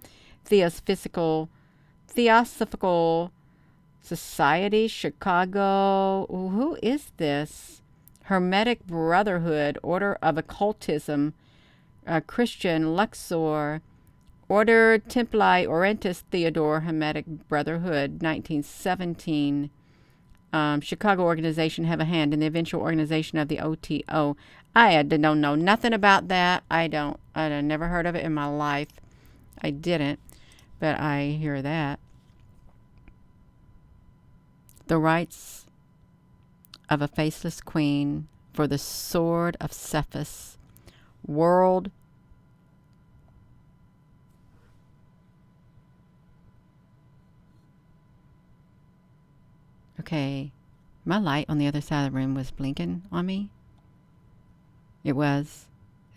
Theosophical Society, Chicago. Who is this? Hermetic Brotherhood, Order of Occultism, Christian, Luxor, Order Templi Orientis Theodore, Hermetic Brotherhood, 1917. Chicago organization have a hand in the eventual organization of the OTO. I don't know nothing about that. I'd never heard of it in my life. I didn't, but I hear that. The rights of a faceless queen for the sword of Cephas, world Okay, my light on the other side of the room was blinking on me. It was.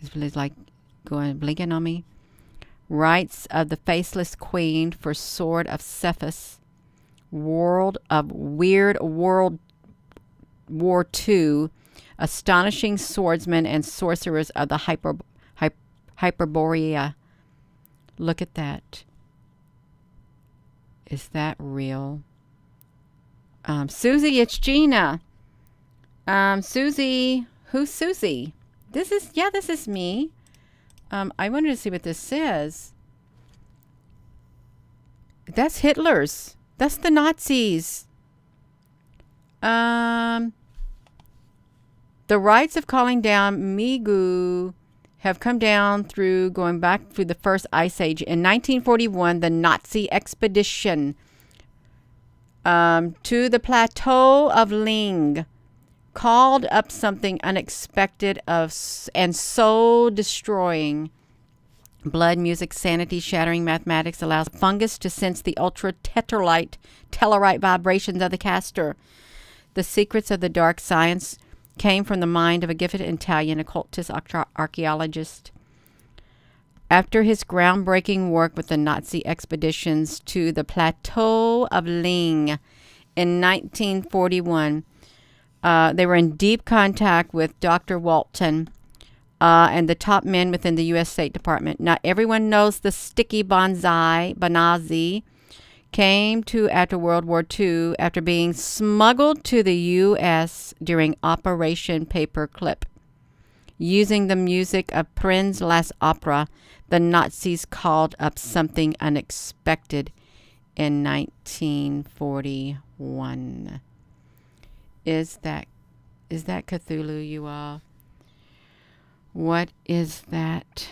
It was like blinking on me. Rights of the Faceless Queen for Sword of Cephas, World of Weird World War II, Astonishing Swordsmen and Sorcerers of the Hyperborea. Look at that. Is that real? Susie, it's Gina. Susie, who's Susie? This is me. I wanted to see what this says. That's Hitler's. That's the Nazis. The rites of calling down Migu have come down through going back through the first ice age. In 1941, the Nazi expedition to the plateau of Ling called up something unexpected and soul destroying. Blood, music, sanity, shattering mathematics allows fungus to sense the ultra Tellarite vibrations of the caster. The secrets of the dark science came from the mind of a gifted Italian occultist archaeologist. After his groundbreaking work with the Nazi expeditions to the plateau of Ling in 1941, they were in deep contact with Dr. Walton and the top men within the U.S. State Department. Not everyone knows the sticky Bonazzi came to after World War II after being smuggled to the U.S. during Operation Paperclip. Using the music of Prin's last opera, the Nazis called up something unexpected in 1941. Is that Cthulhu, you all? What is that?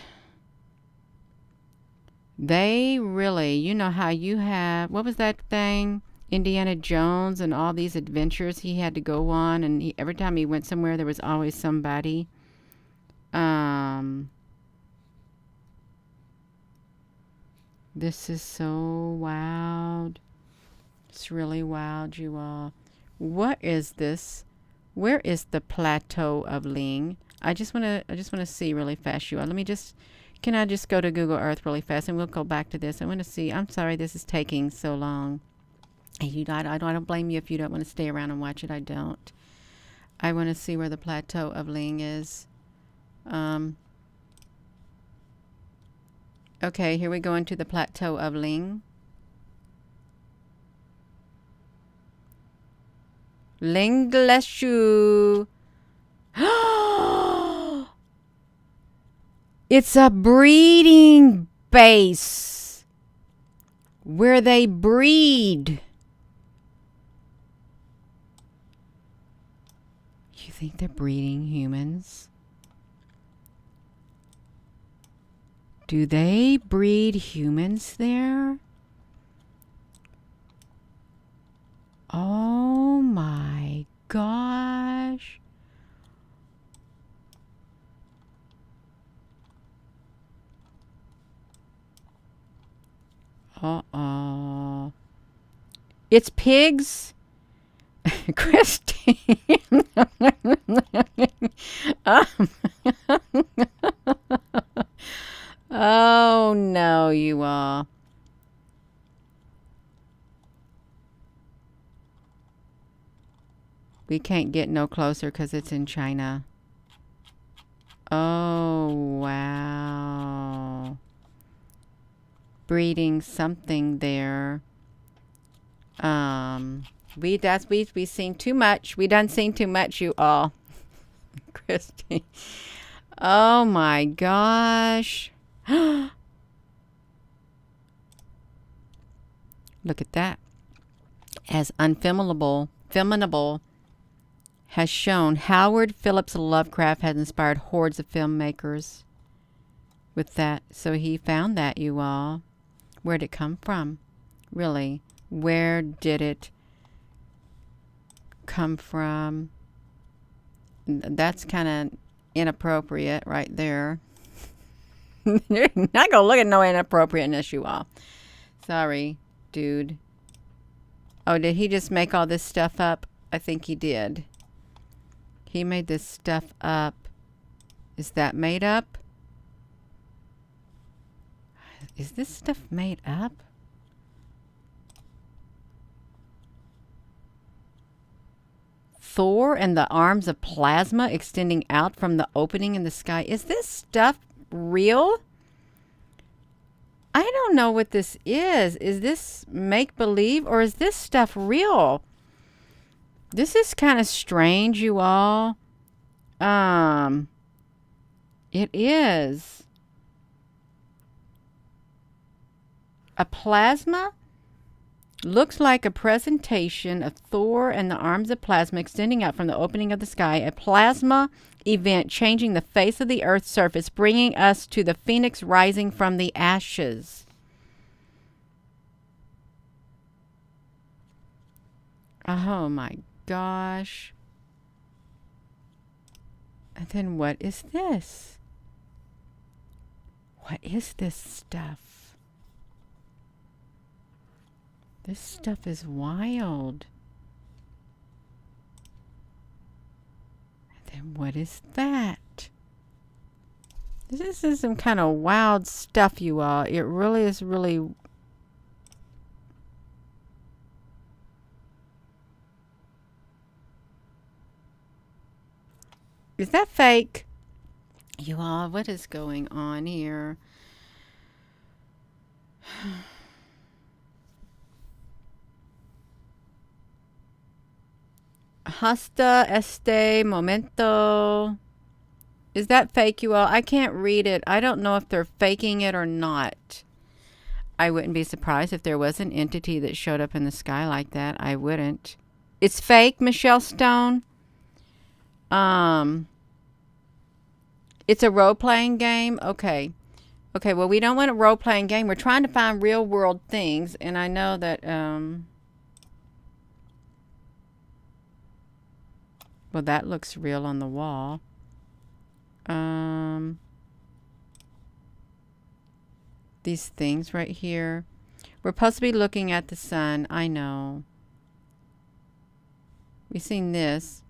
They really, you know how you have, what was that thing? Indiana Jones and all these adventures he had to go on, and every time he went somewhere, there was always somebody. This is so wild. It's really wild, you all. What is this? Where is the plateau of Ling? I just want to see really fast, you all. Can I just go to Google Earth really fast, and we'll go back to this. I want to see. I'm sorry this is taking so long. I don't blame you if you don't want to stay around and watch it. I don't. I want to see where the plateau of Ling is. Okay, here we go into the plateau of Ling. Lingleshu. It's a breeding base where they breed. You think they're breeding humans? Do they breed humans there? Oh my gosh. Uh-oh. It's pigs? Christine. Oh no, you all. We can't get no closer because it's in China. Oh wow. Breeding something there. We seen too much. We done seen too much, you all. Christine. Oh my gosh. Look at that. As feminable has shown, Howard Phillips Lovecraft has inspired hordes of filmmakers with that. So he found that, you all. Where'd it come from? Really? Where did it come from? That's kind of inappropriate right there. You're not gonna look at no inappropriateness, you all. Sorry, dude. Oh, did he just make all this stuff up? I think he did. He made this stuff up. Is that made up? Is this stuff made up? Thor and the arms of plasma extending out from the opening in the sky. Is this stuff real? I don't know what this is. Is this make-believe or is this stuff real? This is kind of strange, you all. It is. A plasma? Looks like a presentation of Thor and the arms of plasma extending out from the opening of the sky. A plasma event changing the face of the Earth's surface, bringing us to the phoenix rising from the ashes. Oh my gosh. And then what is this? What is this stuff? This stuff is wild. And then what is that? This is some kind of wild stuff, you all. It really is really... Is that fake? You all, what is going on here? Hasta este momento. Is that fake, you all? I can't read it. I don't know if they're faking it or not. I wouldn't be surprised if there was an entity that showed up in the sky like that. I wouldn't. It's fake, Michelle Stone. It's a role-playing game? Okay. Okay, well, we don't want a role-playing game. We're trying to find real-world things, and I know that, well, that looks real on the wall. These things right here. We're supposed to be looking at the sun. I know. We've seen this.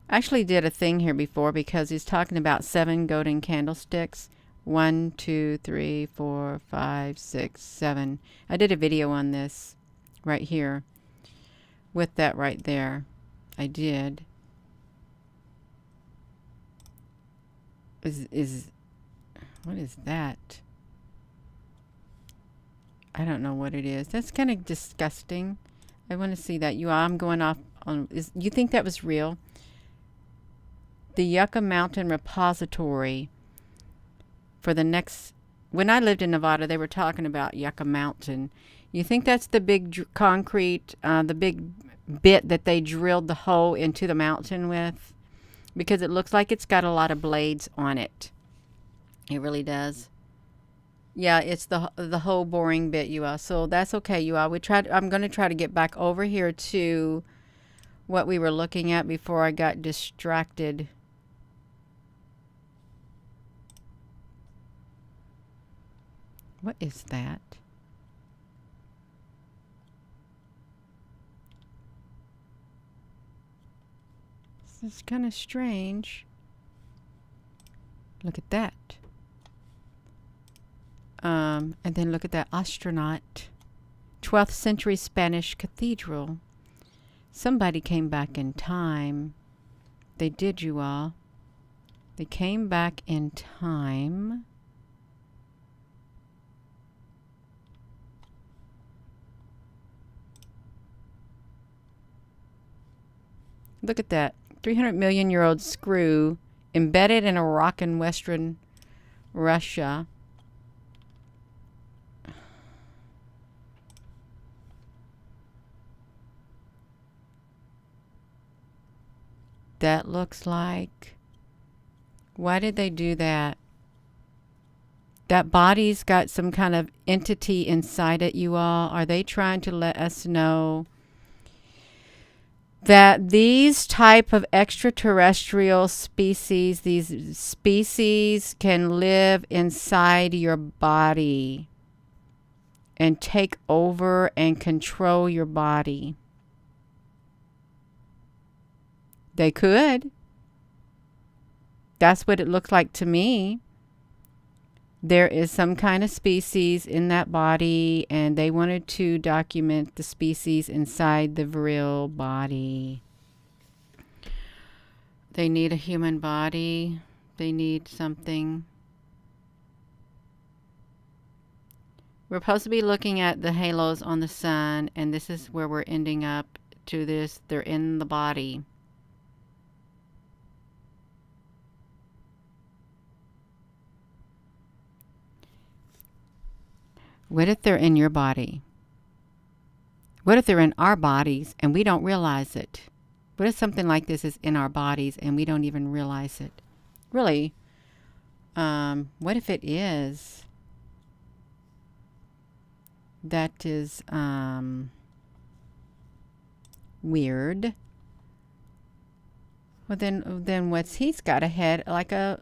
I actually did a thing here before because he's talking about 7 golden candlesticks. 1, 2, 3, 4, 5, 6, 7. I did a video on this right here with that right there. I did. What is that? I don't know what it is. That's kind of disgusting. I want to see that. I'm going off on... you think that was real? The Yucca Mountain Repository for the next. When I lived in Nevada, they were talking about Yucca Mountain. You think that's the big concrete, the big bit that they drilled the hole into the mountain with? Because it looks like it's got a lot of blades on it. It really does. Yeah, it's the whole boring bit, you all. So that's okay, you all. I'm going to try to get back over here to what we were looking at before I got distracted. What is that? This is kind of strange. Look at that. And then look at that astronaut. 12th century Spanish cathedral. Somebody came back in time. They did, you all. They came back in time. Look at that. 300-million-year-old screw embedded in a rock in western Russia. That looks like... Why did they do that? That body's got some kind of entity inside it, you all. Are they trying to let us know that these type of extraterrestrial species, these species can live inside your body and take over and control your body? They could. That's what it looks like to me. There is some kind of species in that body, and they wanted to document the species inside the real body. They need a human body. They need something. We're supposed to be looking at the halos on the sun, and this is where we're ending up to this. They're in the body. What if they're in your body? What if they're in our bodies and we don't realize it? What if something like this is in our bodies and we don't even realize it? Really, what if it is? That is weird. Well, then what's he's got a head like a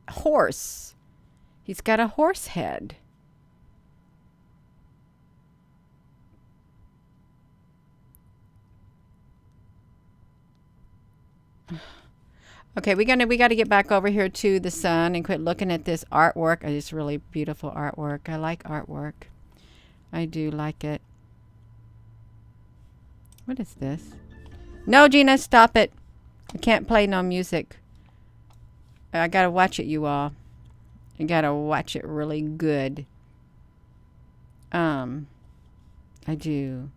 horse. He's got a horse head. Okay, we got to get back over here to the sun and quit looking at this artwork. It's really beautiful artwork. I like artwork. I do like it. What is this? No, Gina, stop it. I can't play no music. I got to watch it, you all. I got to watch it really good. I do.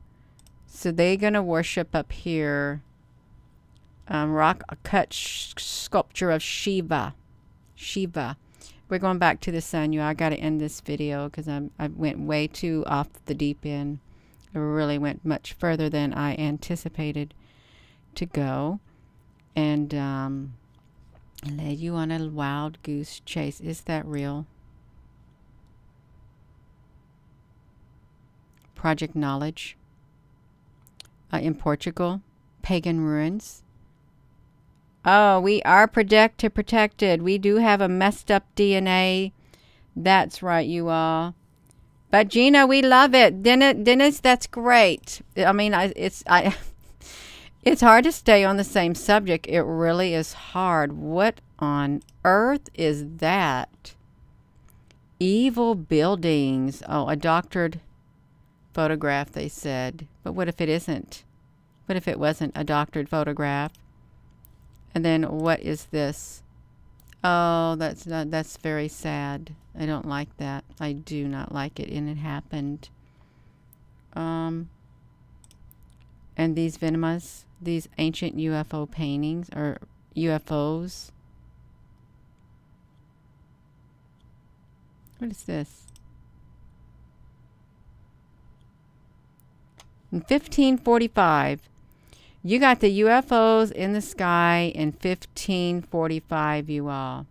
So they're going to worship up here. Rock cut sculpture of Shiva. We're going back to the sun. I got to end this video because I went way too off the deep end. I really went much further than I anticipated to go, and led you on a wild goose chase. Is that real? Project Knowledge in Portugal. Pagan ruins. Oh, we are protected. We do have a messed up DNA. That's right, you all. But Gina, we love it. Dennis, that's great. I mean, it's hard to stay on the same subject. It really is hard. What on earth is that? Evil buildings. Oh, a doctored photograph, they said. But what if it isn't? What if it wasn't a doctored photograph? And then what is this? Oh, that's very sad. I don't like that. I do not like it, and it happened. And these venemas, these ancient UFO paintings or UFOs. What is this? In 1545. You got the UFOs in the sky in 1545, you all.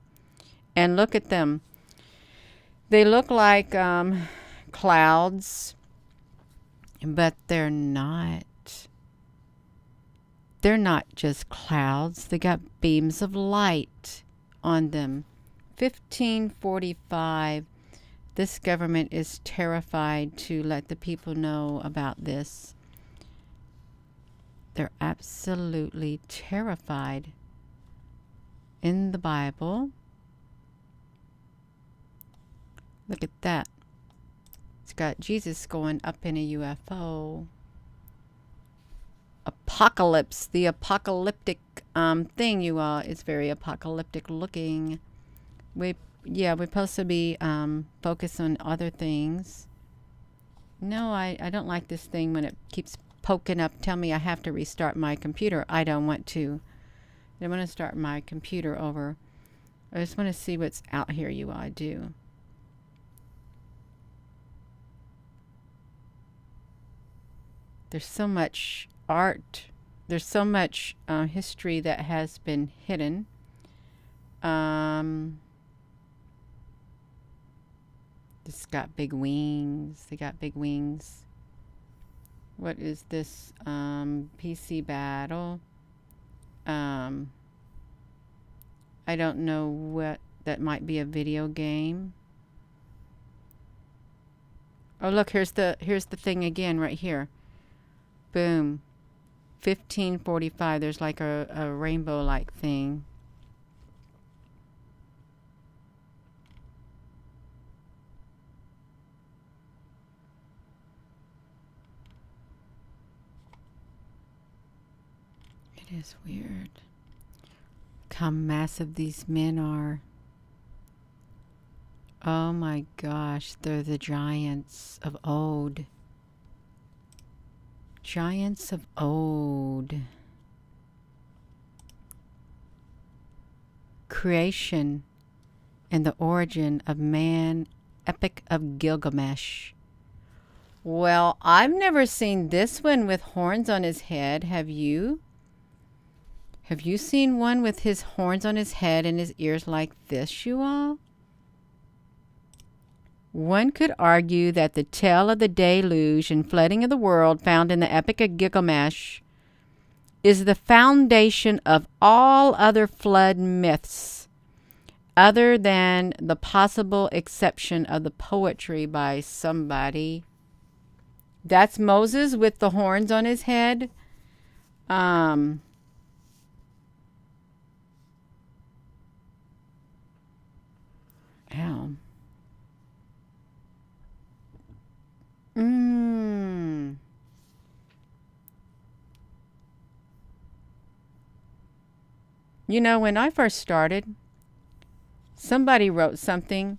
And look at them. They look like clouds, but they're not. They're not just clouds. They got beams of light on them. 1545. This government is terrified to let the people know about this. They're absolutely terrified. In the Bible, look at that. It's got Jesus going up in a UFO. Apocalypse, the apocalyptic thing, you all. It's very apocalyptic looking. We're supposed to be focused on other things. No, I don't like this thing when it keeps poking up. Tell me I have to restart my computer. I don't want to. I want to start my computer over. I just want to see what's out here, you all. I do. There's so much art. There's so much history that has been hidden. It's got big wings. They got big wings. What is this? PC battle. I don't know what that might be. A video game. Oh, look, here's the thing again right here. Boom. 1545. There's like a rainbow like thing. It is weird. Look how massive these men are. Oh my gosh, they're the giants of old. Giants of old. Creation and the origin of man, Epic of Gilgamesh. Well, I've never seen this one with horns on his head. Have you? Have you seen one with his horns on his head and his ears like this, you all? One could argue that the tale of the deluge and flooding of the world found in the Epic of Gilgamesh is the foundation of all other flood myths, other than the possible exception of the poetry by somebody. That's Moses with the horns on his head. Ow. You know, when I first started, somebody wrote something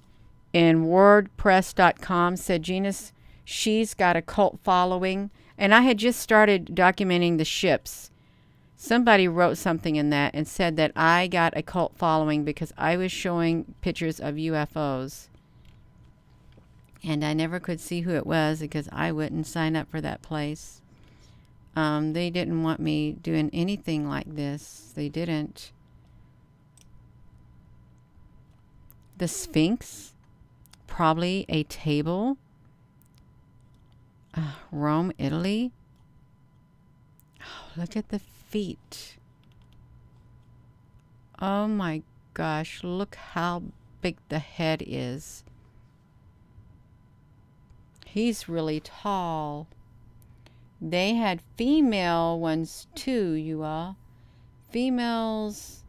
in WordPress.com, said, Genus, she's got a cult following. And I had just started documenting the ships. Somebody wrote something in that and said that I got a cult following because I was showing pictures of UFOs. And I never could see who it was because I wouldn't sign up for that place. They didn't want me doing anything like this. They didn't. The Sphinx, probably a table. Rome, Italy. Oh, look at the feet. Oh my gosh, look how big the head is. He's really tall. They had female ones too, you all. Females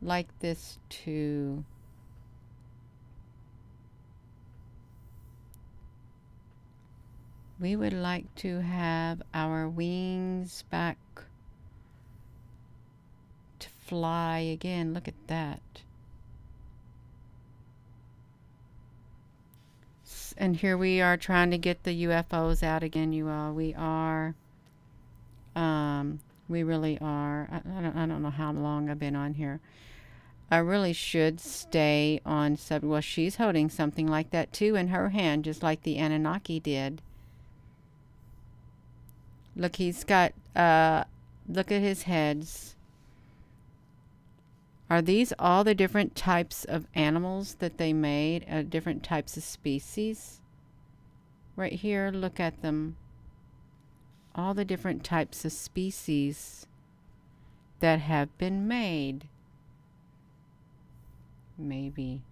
like this too. We would like to have our wings back to fly again. Look at that. And here we are trying to get the UFOs out again, you all. We are. We really are. I don't know how long I've been on here. I really should stay on well, she's holding something like that too in her hand, just like the Anunnaki did. Look, he's got, look at his heads. Are these all the different types of animals that they made, different types of species? Right here, look at them. All the different types of species that have been made. Maybe.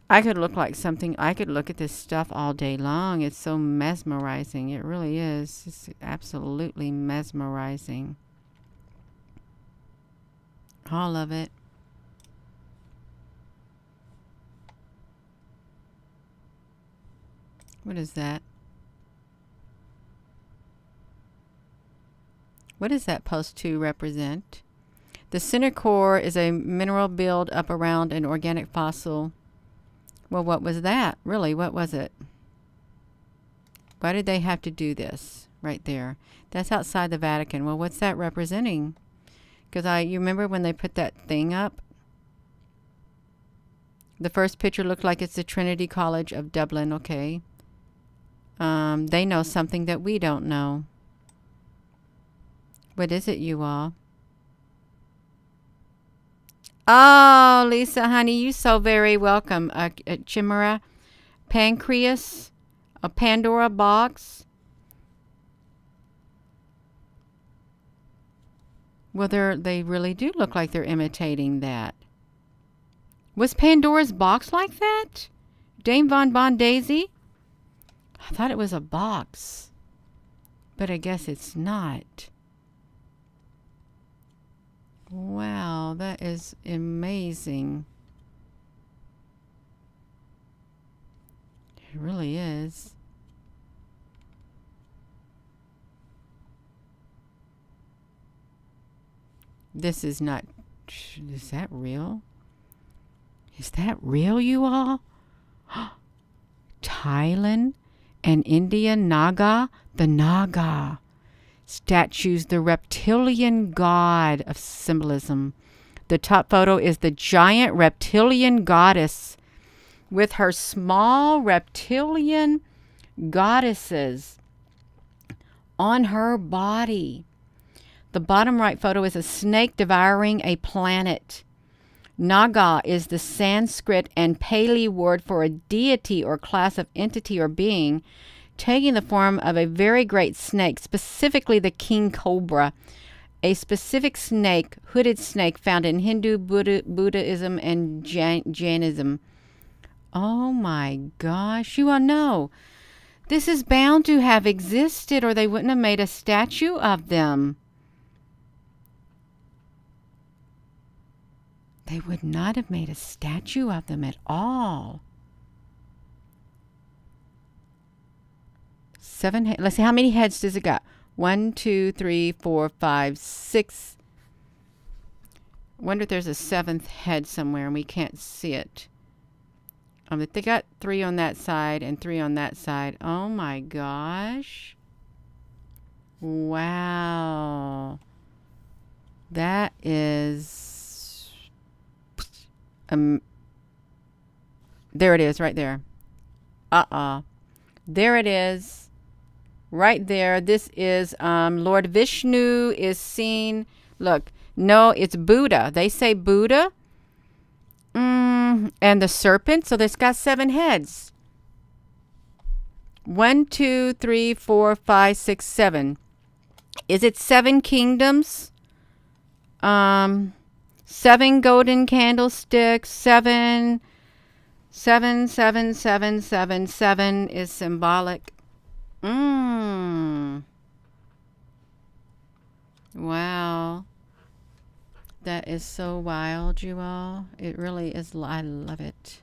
I could look like something. I could look at this stuff all day long. It's so mesmerizing. It really is. It's absolutely mesmerizing. All of it. What is that? What does that supposed to represent? The center core is a mineral build up around an organic fossil. Well, what was that? Really, what was it? Why did they have to do this right there? That's outside the Vatican. Well, what's that representing? Because you remember when they put that thing up? The first picture looked like it's the Trinity College of Dublin. Okay. They know something that we don't know. What is it, you all? Oh, Lisa, honey, you so very welcome. Chimera, pancreas, a Pandora box. Well, they really do look like they're imitating that. Was Pandora's box like that? Dame Von Daisy? I thought it was a box, but I guess it's not. Wow, that is amazing. It really is. This is not... Is that real? Is that real, you all? Thailand and India, Naga, the Naga. Statues, the reptilian god of symbolism. The top photo is the giant reptilian goddess with her small reptilian goddesses on her body. The bottom right photo is a snake devouring a planet. Naga is the Sanskrit and Pali word for a deity or class of entity or being, taking the form of a very great snake, specifically the king cobra, a specific snake, hooded snake found in Hindu, Buddhism, and Jainism. Oh my gosh, you all know. This is bound to have existed or they wouldn't have made a statue of them. They would not have made a statue of them at all. 7 let's see, how many heads does it got? 1, 2, 3, 4, 5, 6. I wonder if there's a 7th head somewhere and we can't see it. They got 3 on that side and 3 on that side. Oh my gosh. Wow. That is... there it is, right there. There it is. Right there. This is Lord Vishnu is seen. Look, no, it's Buddha. They say Buddha. And the serpent. So this got 7 heads. 1, 2, 3, 4, 5, 6, 7. Is it 7 kingdoms? 7 golden candlesticks. 7 is symbolic. Wow. That is so wild, you all. It really is. I love it.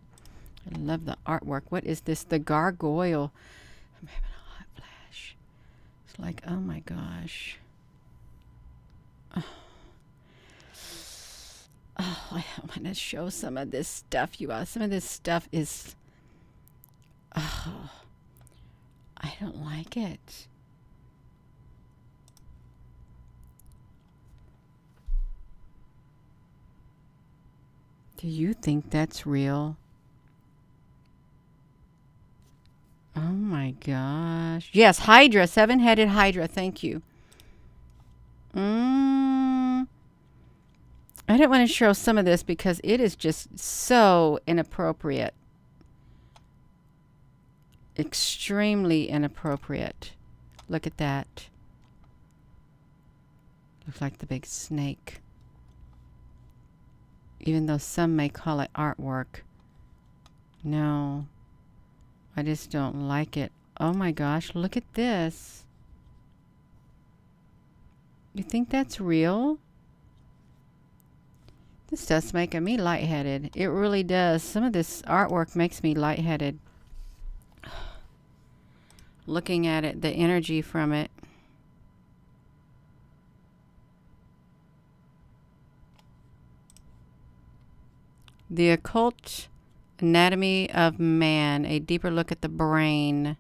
I love the artwork. What is this? The gargoyle. I'm having a hot flash. It's like, oh my gosh. Oh, I want to show some of this stuff, you all. Some of this stuff is... Oh, I don't like it. Do you think that's real? Oh my gosh. Yes, Hydra, 7-headed Hydra. Thank you. I didn't want to show some of this because it is just so inappropriate. Extremely inappropriate. Look at that. Looks like the big snake. Even though some may call it artwork. No. I just don't like it. Oh my gosh, look at this. You think that's real? This does make me lightheaded. It really does. Some of this artwork makes me lightheaded. Looking at it, the energy from it. The Occult Anatomy of Man, a deeper look at the brain.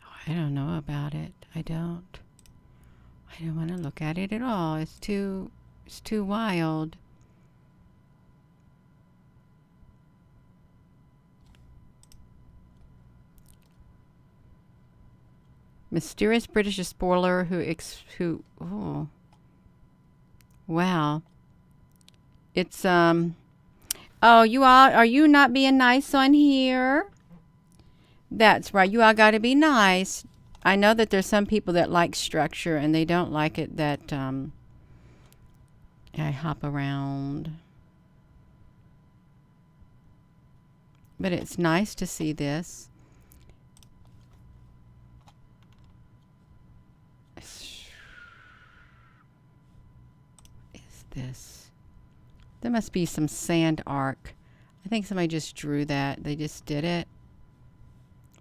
Oh, I don't know about it. I don't want to look at it at all. It's too wild. Mysterious British explorer who oh. Wow. It's oh, you all, are you not being nice on here? That's right. You all got to be nice. I know that there's some people that like structure and they don't like it that I hop around. But it's nice to see this. Is this? There must be some sand arc. I think somebody just drew that. They just did it.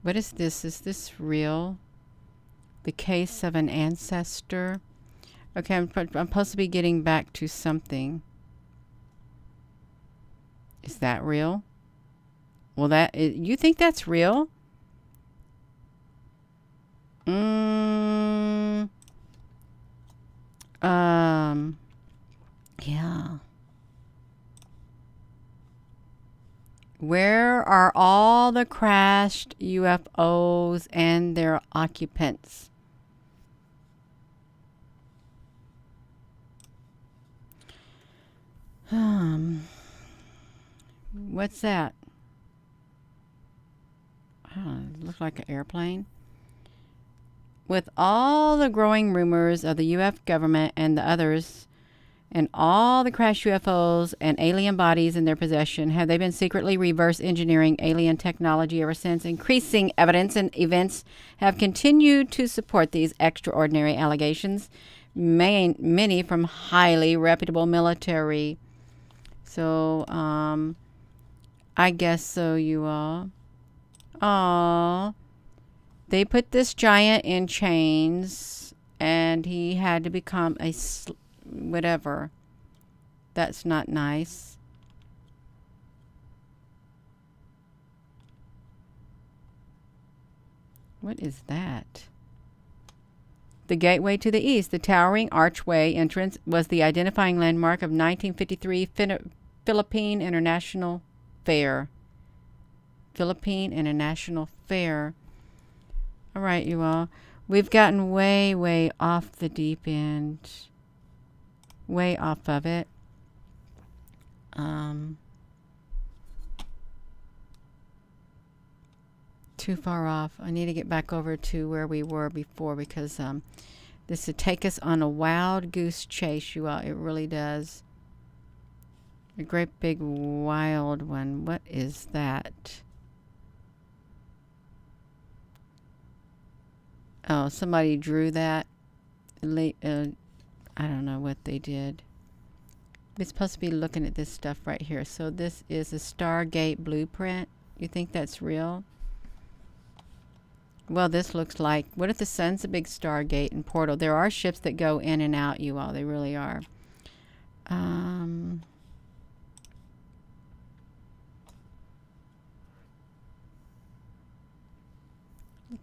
What is this? Is this real? The case of an ancestor. Okay, I'm supposed to be getting back to something. Is that real? Well, you think that's real? Yeah. Where are all the crashed UFOs and their occupants? What's that? Oh, it looks like an airplane. With all the growing rumors of the UF government and the others, and all the crashed UFOs and alien bodies in their possession, have they been secretly reverse engineering alien technology ever since? Increasing evidence and events have continued to support these extraordinary allegations, many from highly reputable military. So, I guess so, you all. Aww. They put this giant in chains, and he had to become a whatever. That's not nice. What is that? The gateway to the east, the towering archway entrance, was the identifying landmark of 1953 Philippine International Fair. Philippine International Fair. All right, you all. We've gotten way, way off the deep end. Way off of it. Too far off. I need to get back over to where we were before because this would take us on a wild goose chase, you all. It really does. A great big wild one. What is that? Oh, somebody drew that. I don't know what they did. We're supposed to be looking at this stuff right here. So this is a Stargate blueprint. You think that's real? Well, this looks like, what if the sun's a big Stargate and portal? There are ships that go in and out, you all. They really are. Look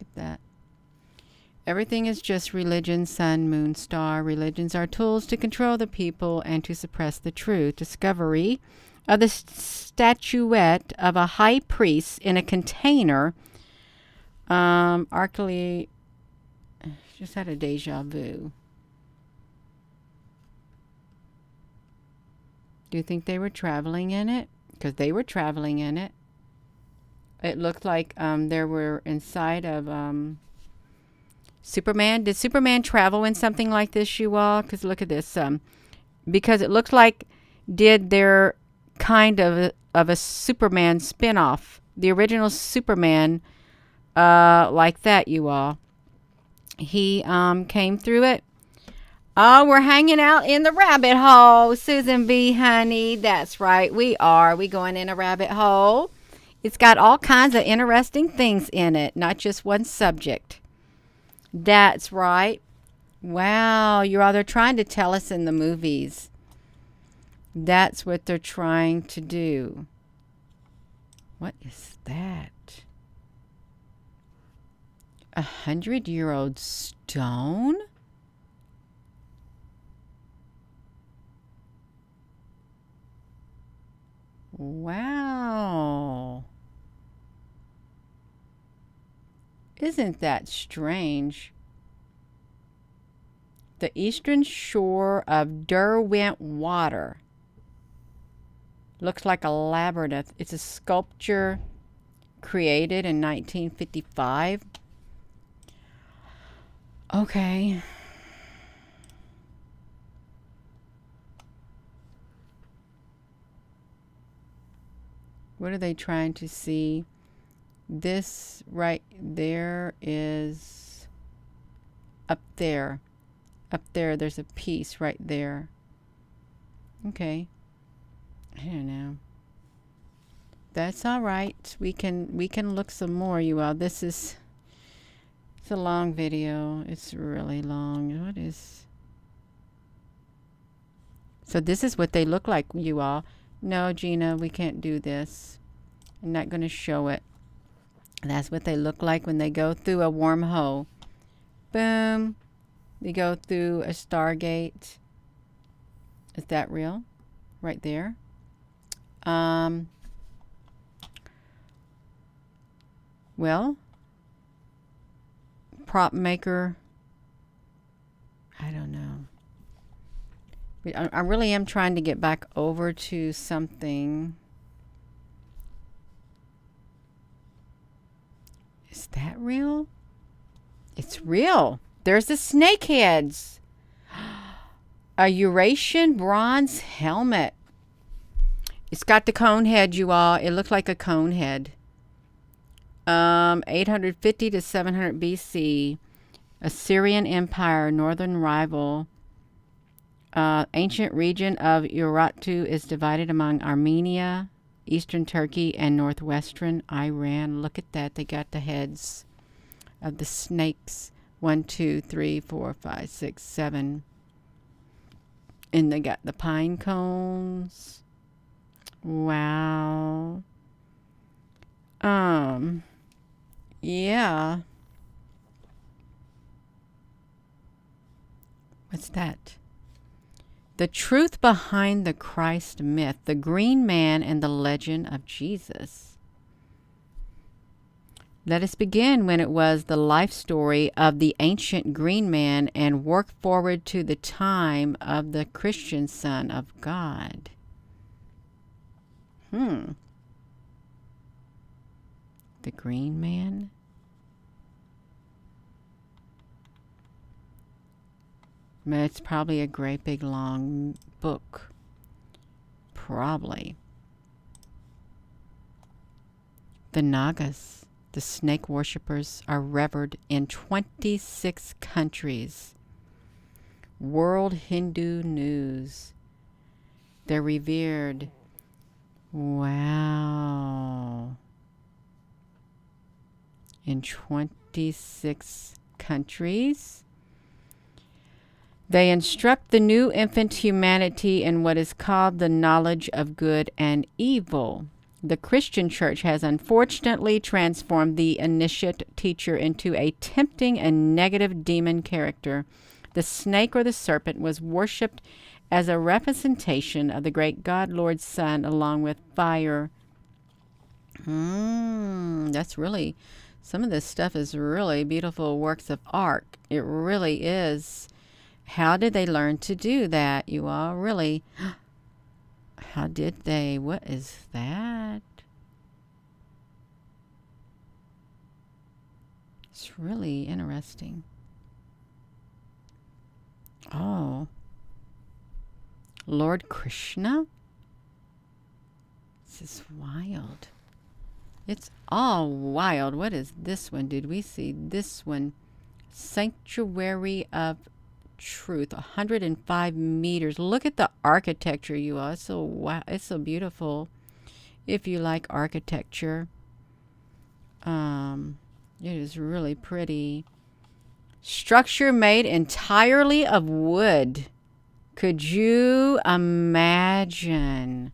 at that. Everything is just religion, sun, moon, star. Religions are tools to control the people and to suppress the truth. Discovery of the statuette of a high priest in a container. Arkley just had a deja vu. Do you think they were traveling in it? Because they were traveling in it. It looked like they were inside of Superman. Did Superman travel in something like this, you all? Because look at this. Because it looks like did their kind of a Superman spinoff. The original Superman, like that, you all. He came through it. Oh, we're hanging out in the rabbit hole, Susan B. Honey. That's right, we are. We going in a rabbit hole. It's got all kinds of interesting things in it, not just one subject. That's right. Wow, they're trying to tell us in the movies. That's what they're trying to do. What is that? 100-year-old stone? Wow. Isn't that strange? The eastern shore of Derwentwater. Looks like a labyrinth. It's a sculpture created in 1955. Okay. What are they trying to see? This right there is up there. Up there, there's a piece right there. Okay. I don't know. That's all right. We can look some more, you all. It's a long video. It's really long. What is... So this is what they look like, you all. No, Gina, we can't do this. I'm not going to show it. That's what they look like when they go through a wormhole. Boom. They go through a Stargate. Is that real? Right there. Well, prop maker. I don't know. I really am trying to get back over to something. Is that real? It's real. There's the snake heads. A Eurasian bronze helmet. It's got the cone head, you all. It looks like a cone head. 850 to 700 BC. Assyrian Empire, northern rival. Ancient region of Urartu is divided among Armenia, eastern Turkey, and northwestern Iran. Look at that. They got the heads of the snakes. 1, 2, 3, 4, 5, 6, 7. And they got the pine cones. Wow. Yeah. What's that? The truth behind the Christ myth, the green man and the legend of Jesus. Let us begin when it was the life story of the ancient green man and work forward to the time of the Christian Son of God. The green man? It's probably a great big long book. Probably. The Nagas, the snake worshippers, are revered in 26 countries. World Hindu News. They're revered. Wow. In 26 countries. They instruct the new infant humanity in what is called the knowledge of good and evil. The Christian church has unfortunately transformed the initiate teacher into a tempting and negative demon character. The snake or the serpent was worshipped as a representation of the great God Lord Sun along with fire. That's really, some of this stuff is really beautiful works of art. It really is. How did they learn to do that, you all? Really? How did they? What is that? It's really interesting. Oh. Lord Krishna? This is wild. It's all wild. What is this one? Did we see this one? Sanctuary of Truth, 105 meters. Look at the architecture, you all. It's so wow. It's so beautiful. If you like architecture, it is really pretty. Structure made entirely of wood. Could you imagine?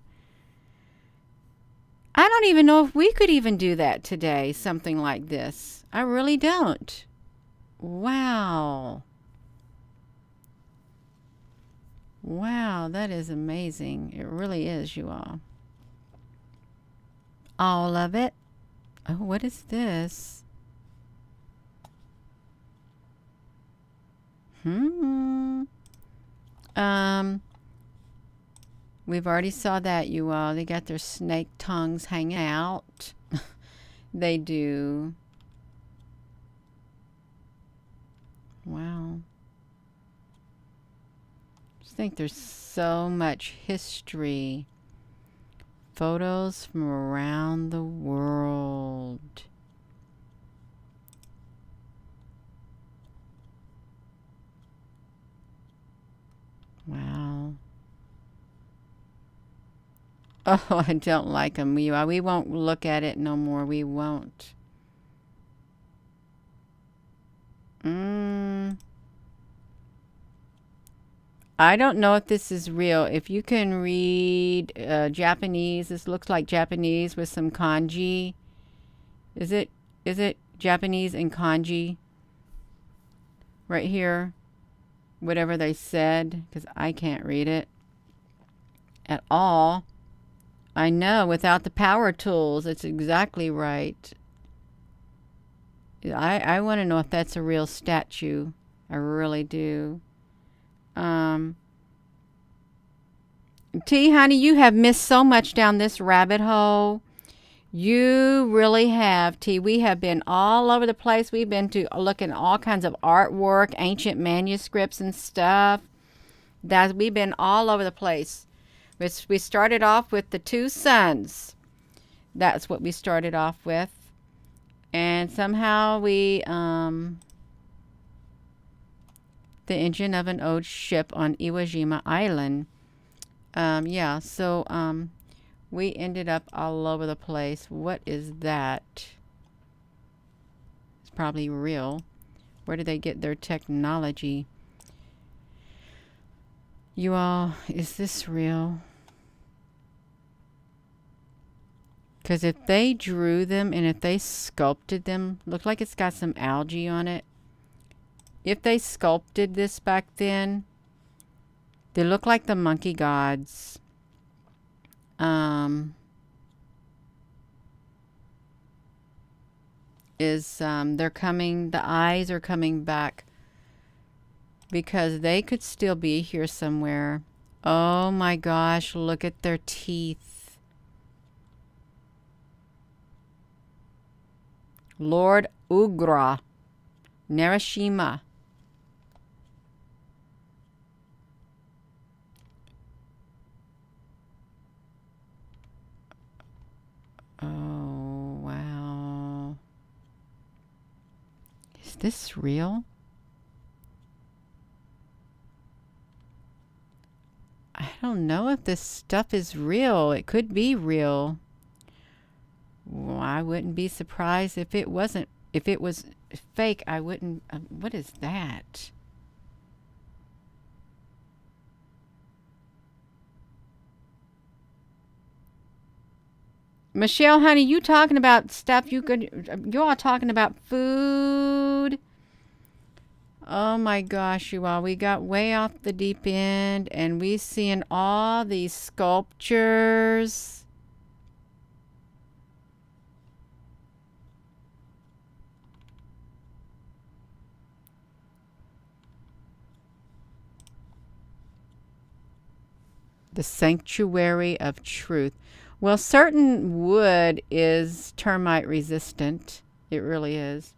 I don't even know if we could even do that today, something like this. I really don't. Wow. Wow, that is amazing. It really is, you all. All of it. Oh, what is this? We've already saw that, you all. They got their snake tongues hanging out. They do. Wow. I think there's so much history. Photos from around the world. Wow. Oh, I don't like them. We won't look at it no more. We won't. I don't know if this is real. If you can read Japanese, this looks like Japanese with some kanji. Is it Japanese and kanji? Right here. Whatever they said, because I can't read it at all. I know, without the power tools, it's exactly right. I want to know if that's a real statue. I really do. T, honey, you have missed so much down this rabbit hole. You really have, T. We have been all over the place. We've been to looking at all kinds of artwork, ancient manuscripts and stuff. We've been all over the place. We started off with the two suns. That's what we started off with. And somehow we, the engine of an old ship on Iwo Jima Island. Yeah, so we ended up all over the place. What is that? It's probably real. Where do they get their technology? You all, is this real? Because if they drew them and if they sculpted them, look like it's got some algae on it. If they sculpted this back then, they look like the monkey gods. They're coming, the eyes are coming back because they could still be here somewhere. Oh my gosh, look at their teeth. Lord Ugra, Narashima. Oh, wow. Is this real? I don't know if this stuff is real. It could be real. Well, I wouldn't be surprised if it wasn't. If it was fake, I wouldn't. What is that? Michelle, honey, you talking about stuff you all talking about food. Oh my gosh, you all, we got way off the deep end and we seeing all these sculptures. The sanctuary of truth. Well, certain wood is termite resistant. It really is.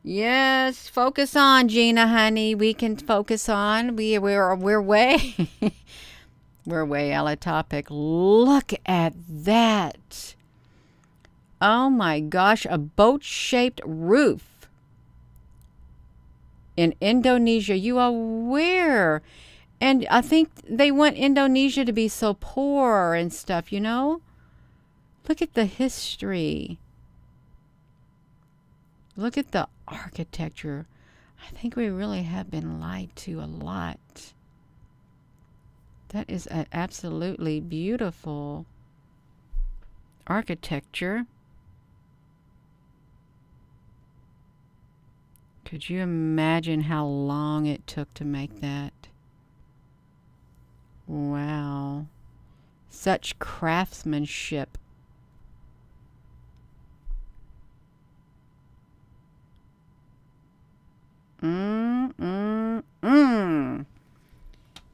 Yes, focus on, Gina, honey. We can focus on. We're way we're way out of topic. Look at that. Oh my gosh, a boat-shaped roof in Indonesia. You are where? And I think they want Indonesia to be so poor and stuff, you know? Look at the history. Look at the architecture. I think we really have been lied to a lot. That is an absolutely beautiful architecture. Could you imagine how long it took to make that? Wow. Such craftsmanship.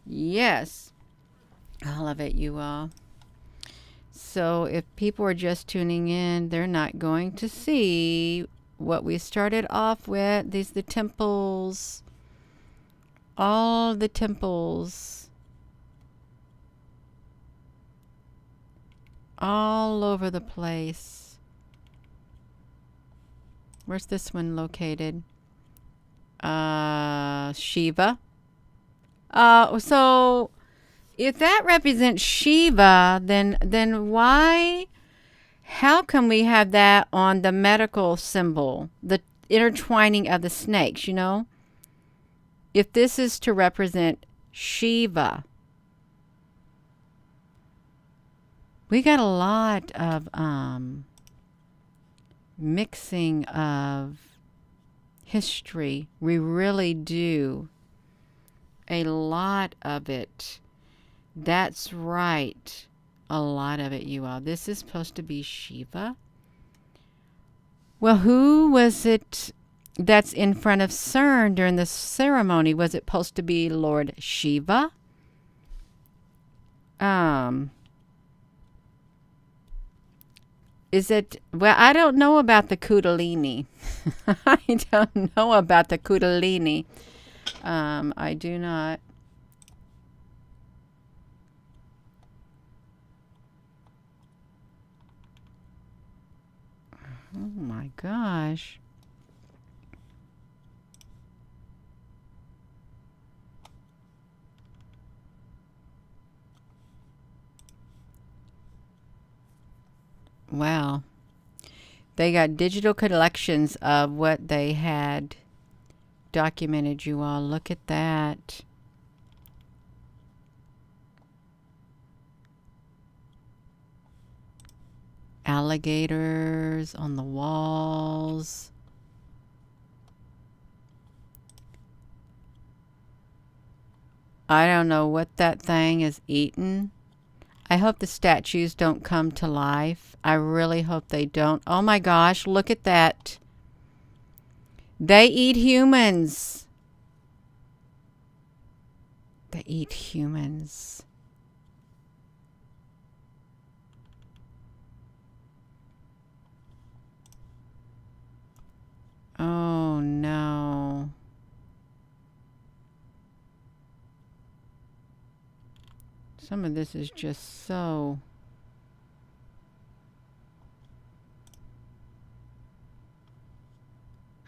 Yes. All of it, you all. So if people are just tuning in, they're not going to see what we started off with. These the temples. All the temples. All over the place. Where's this one located? Shiva. So if that represents Shiva, then why? How can we have that on the medical symbol, the intertwining of the snakes? You know, if this is to represent Shiva, we got a lot of mixing of history. We really do. A lot of it. That's right. A lot of it, you all. This is supposed to be Shiva. Well, who was it that's in front of CERN during the ceremony? Was it supposed to be Lord Shiva? Is it? Well, I don't know about the Kundalini. I don't know about the Kundalini. I do not. Oh my gosh. Wow. They got digital collections of what they had documented, you all. Look at that. Alligators on the walls. I don't know what that thing is eating. I hope the statues don't come to life. I really hope they don't. Oh my gosh, look at that. They eat humans. They eat humans. Oh no. Some of this is just so...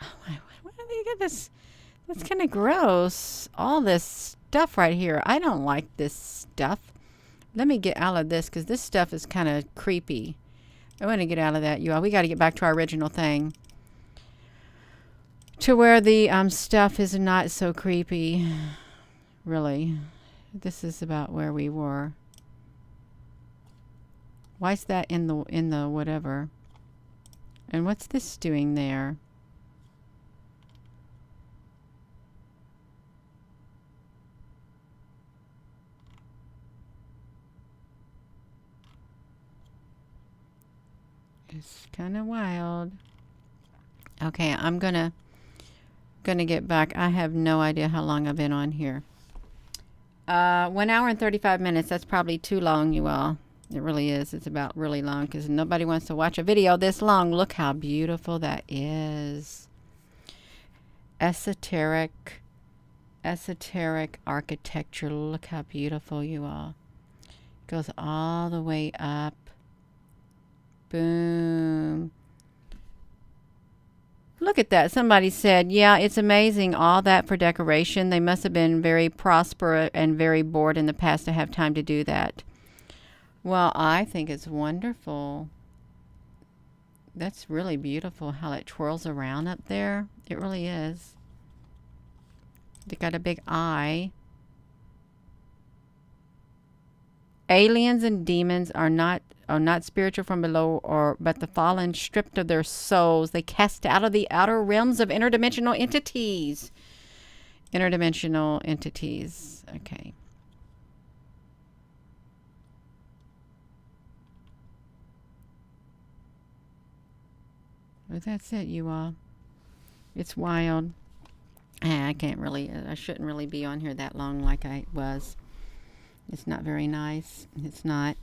Oh my, why do they get this? That's kind of gross. All this stuff right here. I don't like this stuff. Let me get out of this because this stuff is kind of creepy. I want to get out of that, you all. We got to get back to our original thing. To where the stuff is not so creepy. Really. This is about where we were. Why is that in the whatever? And what's this doing there? It's kind of wild. Okay, I'm gonna get back. I have no idea how long I've been on here. 1 hour and 35 minutes. That's probably too long, you all. It really is. It's about really long because nobody wants to watch a video this long. Look how beautiful that is. Esoteric architecture. Look how beautiful, you all. It goes all the way up. Boom. Look at that. Somebody said, yeah, it's amazing. All that for decoration. They must have been very prosperous and very bored in the past to have time to do that. Well, I think it's wonderful. That's really beautiful how it twirls around up there. It really is. They got a big eye. Aliens and demons are not spiritual from below, but the fallen, stripped of their souls, they cast out of the outer realms of interdimensional entities. Interdimensional entities. Okay. But that's it, you all. It's wild. I shouldn't really be on here that long like I was. It's not very nice. It's not.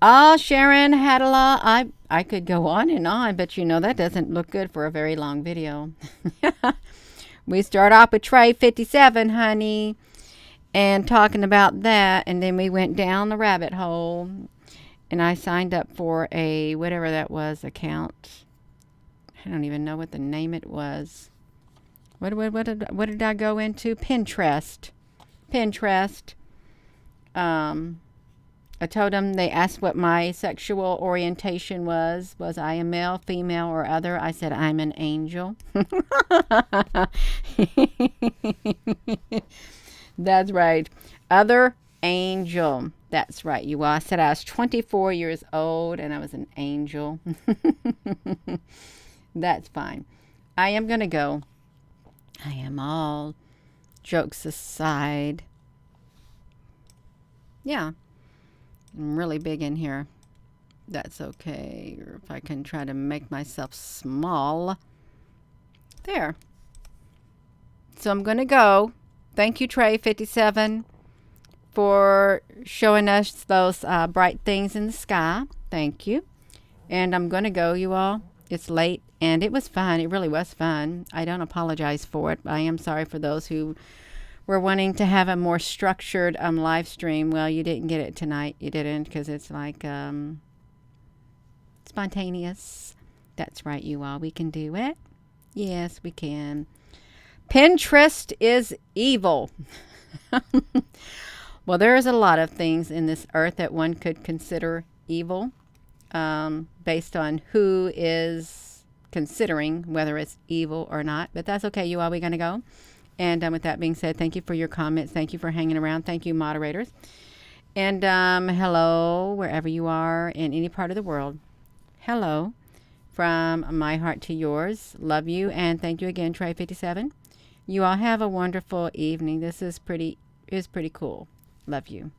Oh, Sharon Hadala, I could go on, but you know that doesn't look good for a very long video. We start off with TRE57, honey, and talking about that, and then we went down the rabbit hole, and I signed up for a whatever that was account. I don't even know what the name it was. What did I go into? Pinterest. I told them, they asked what my sexual orientation was. Was I a male, female, or other? I said, I'm an angel. That's right. Other angel. That's right, you all. I said I was 24 years old and I was an angel. That's fine. I am going to go. I am all jokes aside. Yeah. I'm really big in here. That's okay. Or if I can try to make myself small. There. So I'm going to go. Thank you, TRE57, for showing us those bright things in the sky. Thank you. And I'm going to go, you all. It's late, and it was fun. It really was fun. I don't apologize for it. I am sorry for those who were wanting to have a more structured live stream. Well, you didn't get it tonight. You didn't, because it's like spontaneous. That's right, you all. We can do it. Yes, we can. Pinterest is evil. Well, there's a lot of things in this earth that one could consider evil, based on who is considering whether it's evil or not. But that's okay, you all. We're going to go. And with that being said, thank you for your comments. Thank you for hanging around. Thank you, moderators. And hello, wherever you are in any part of the world. Hello, from my heart to yours. Love you, and thank you again, TRE57. You all have a wonderful evening. This is pretty cool. Love you.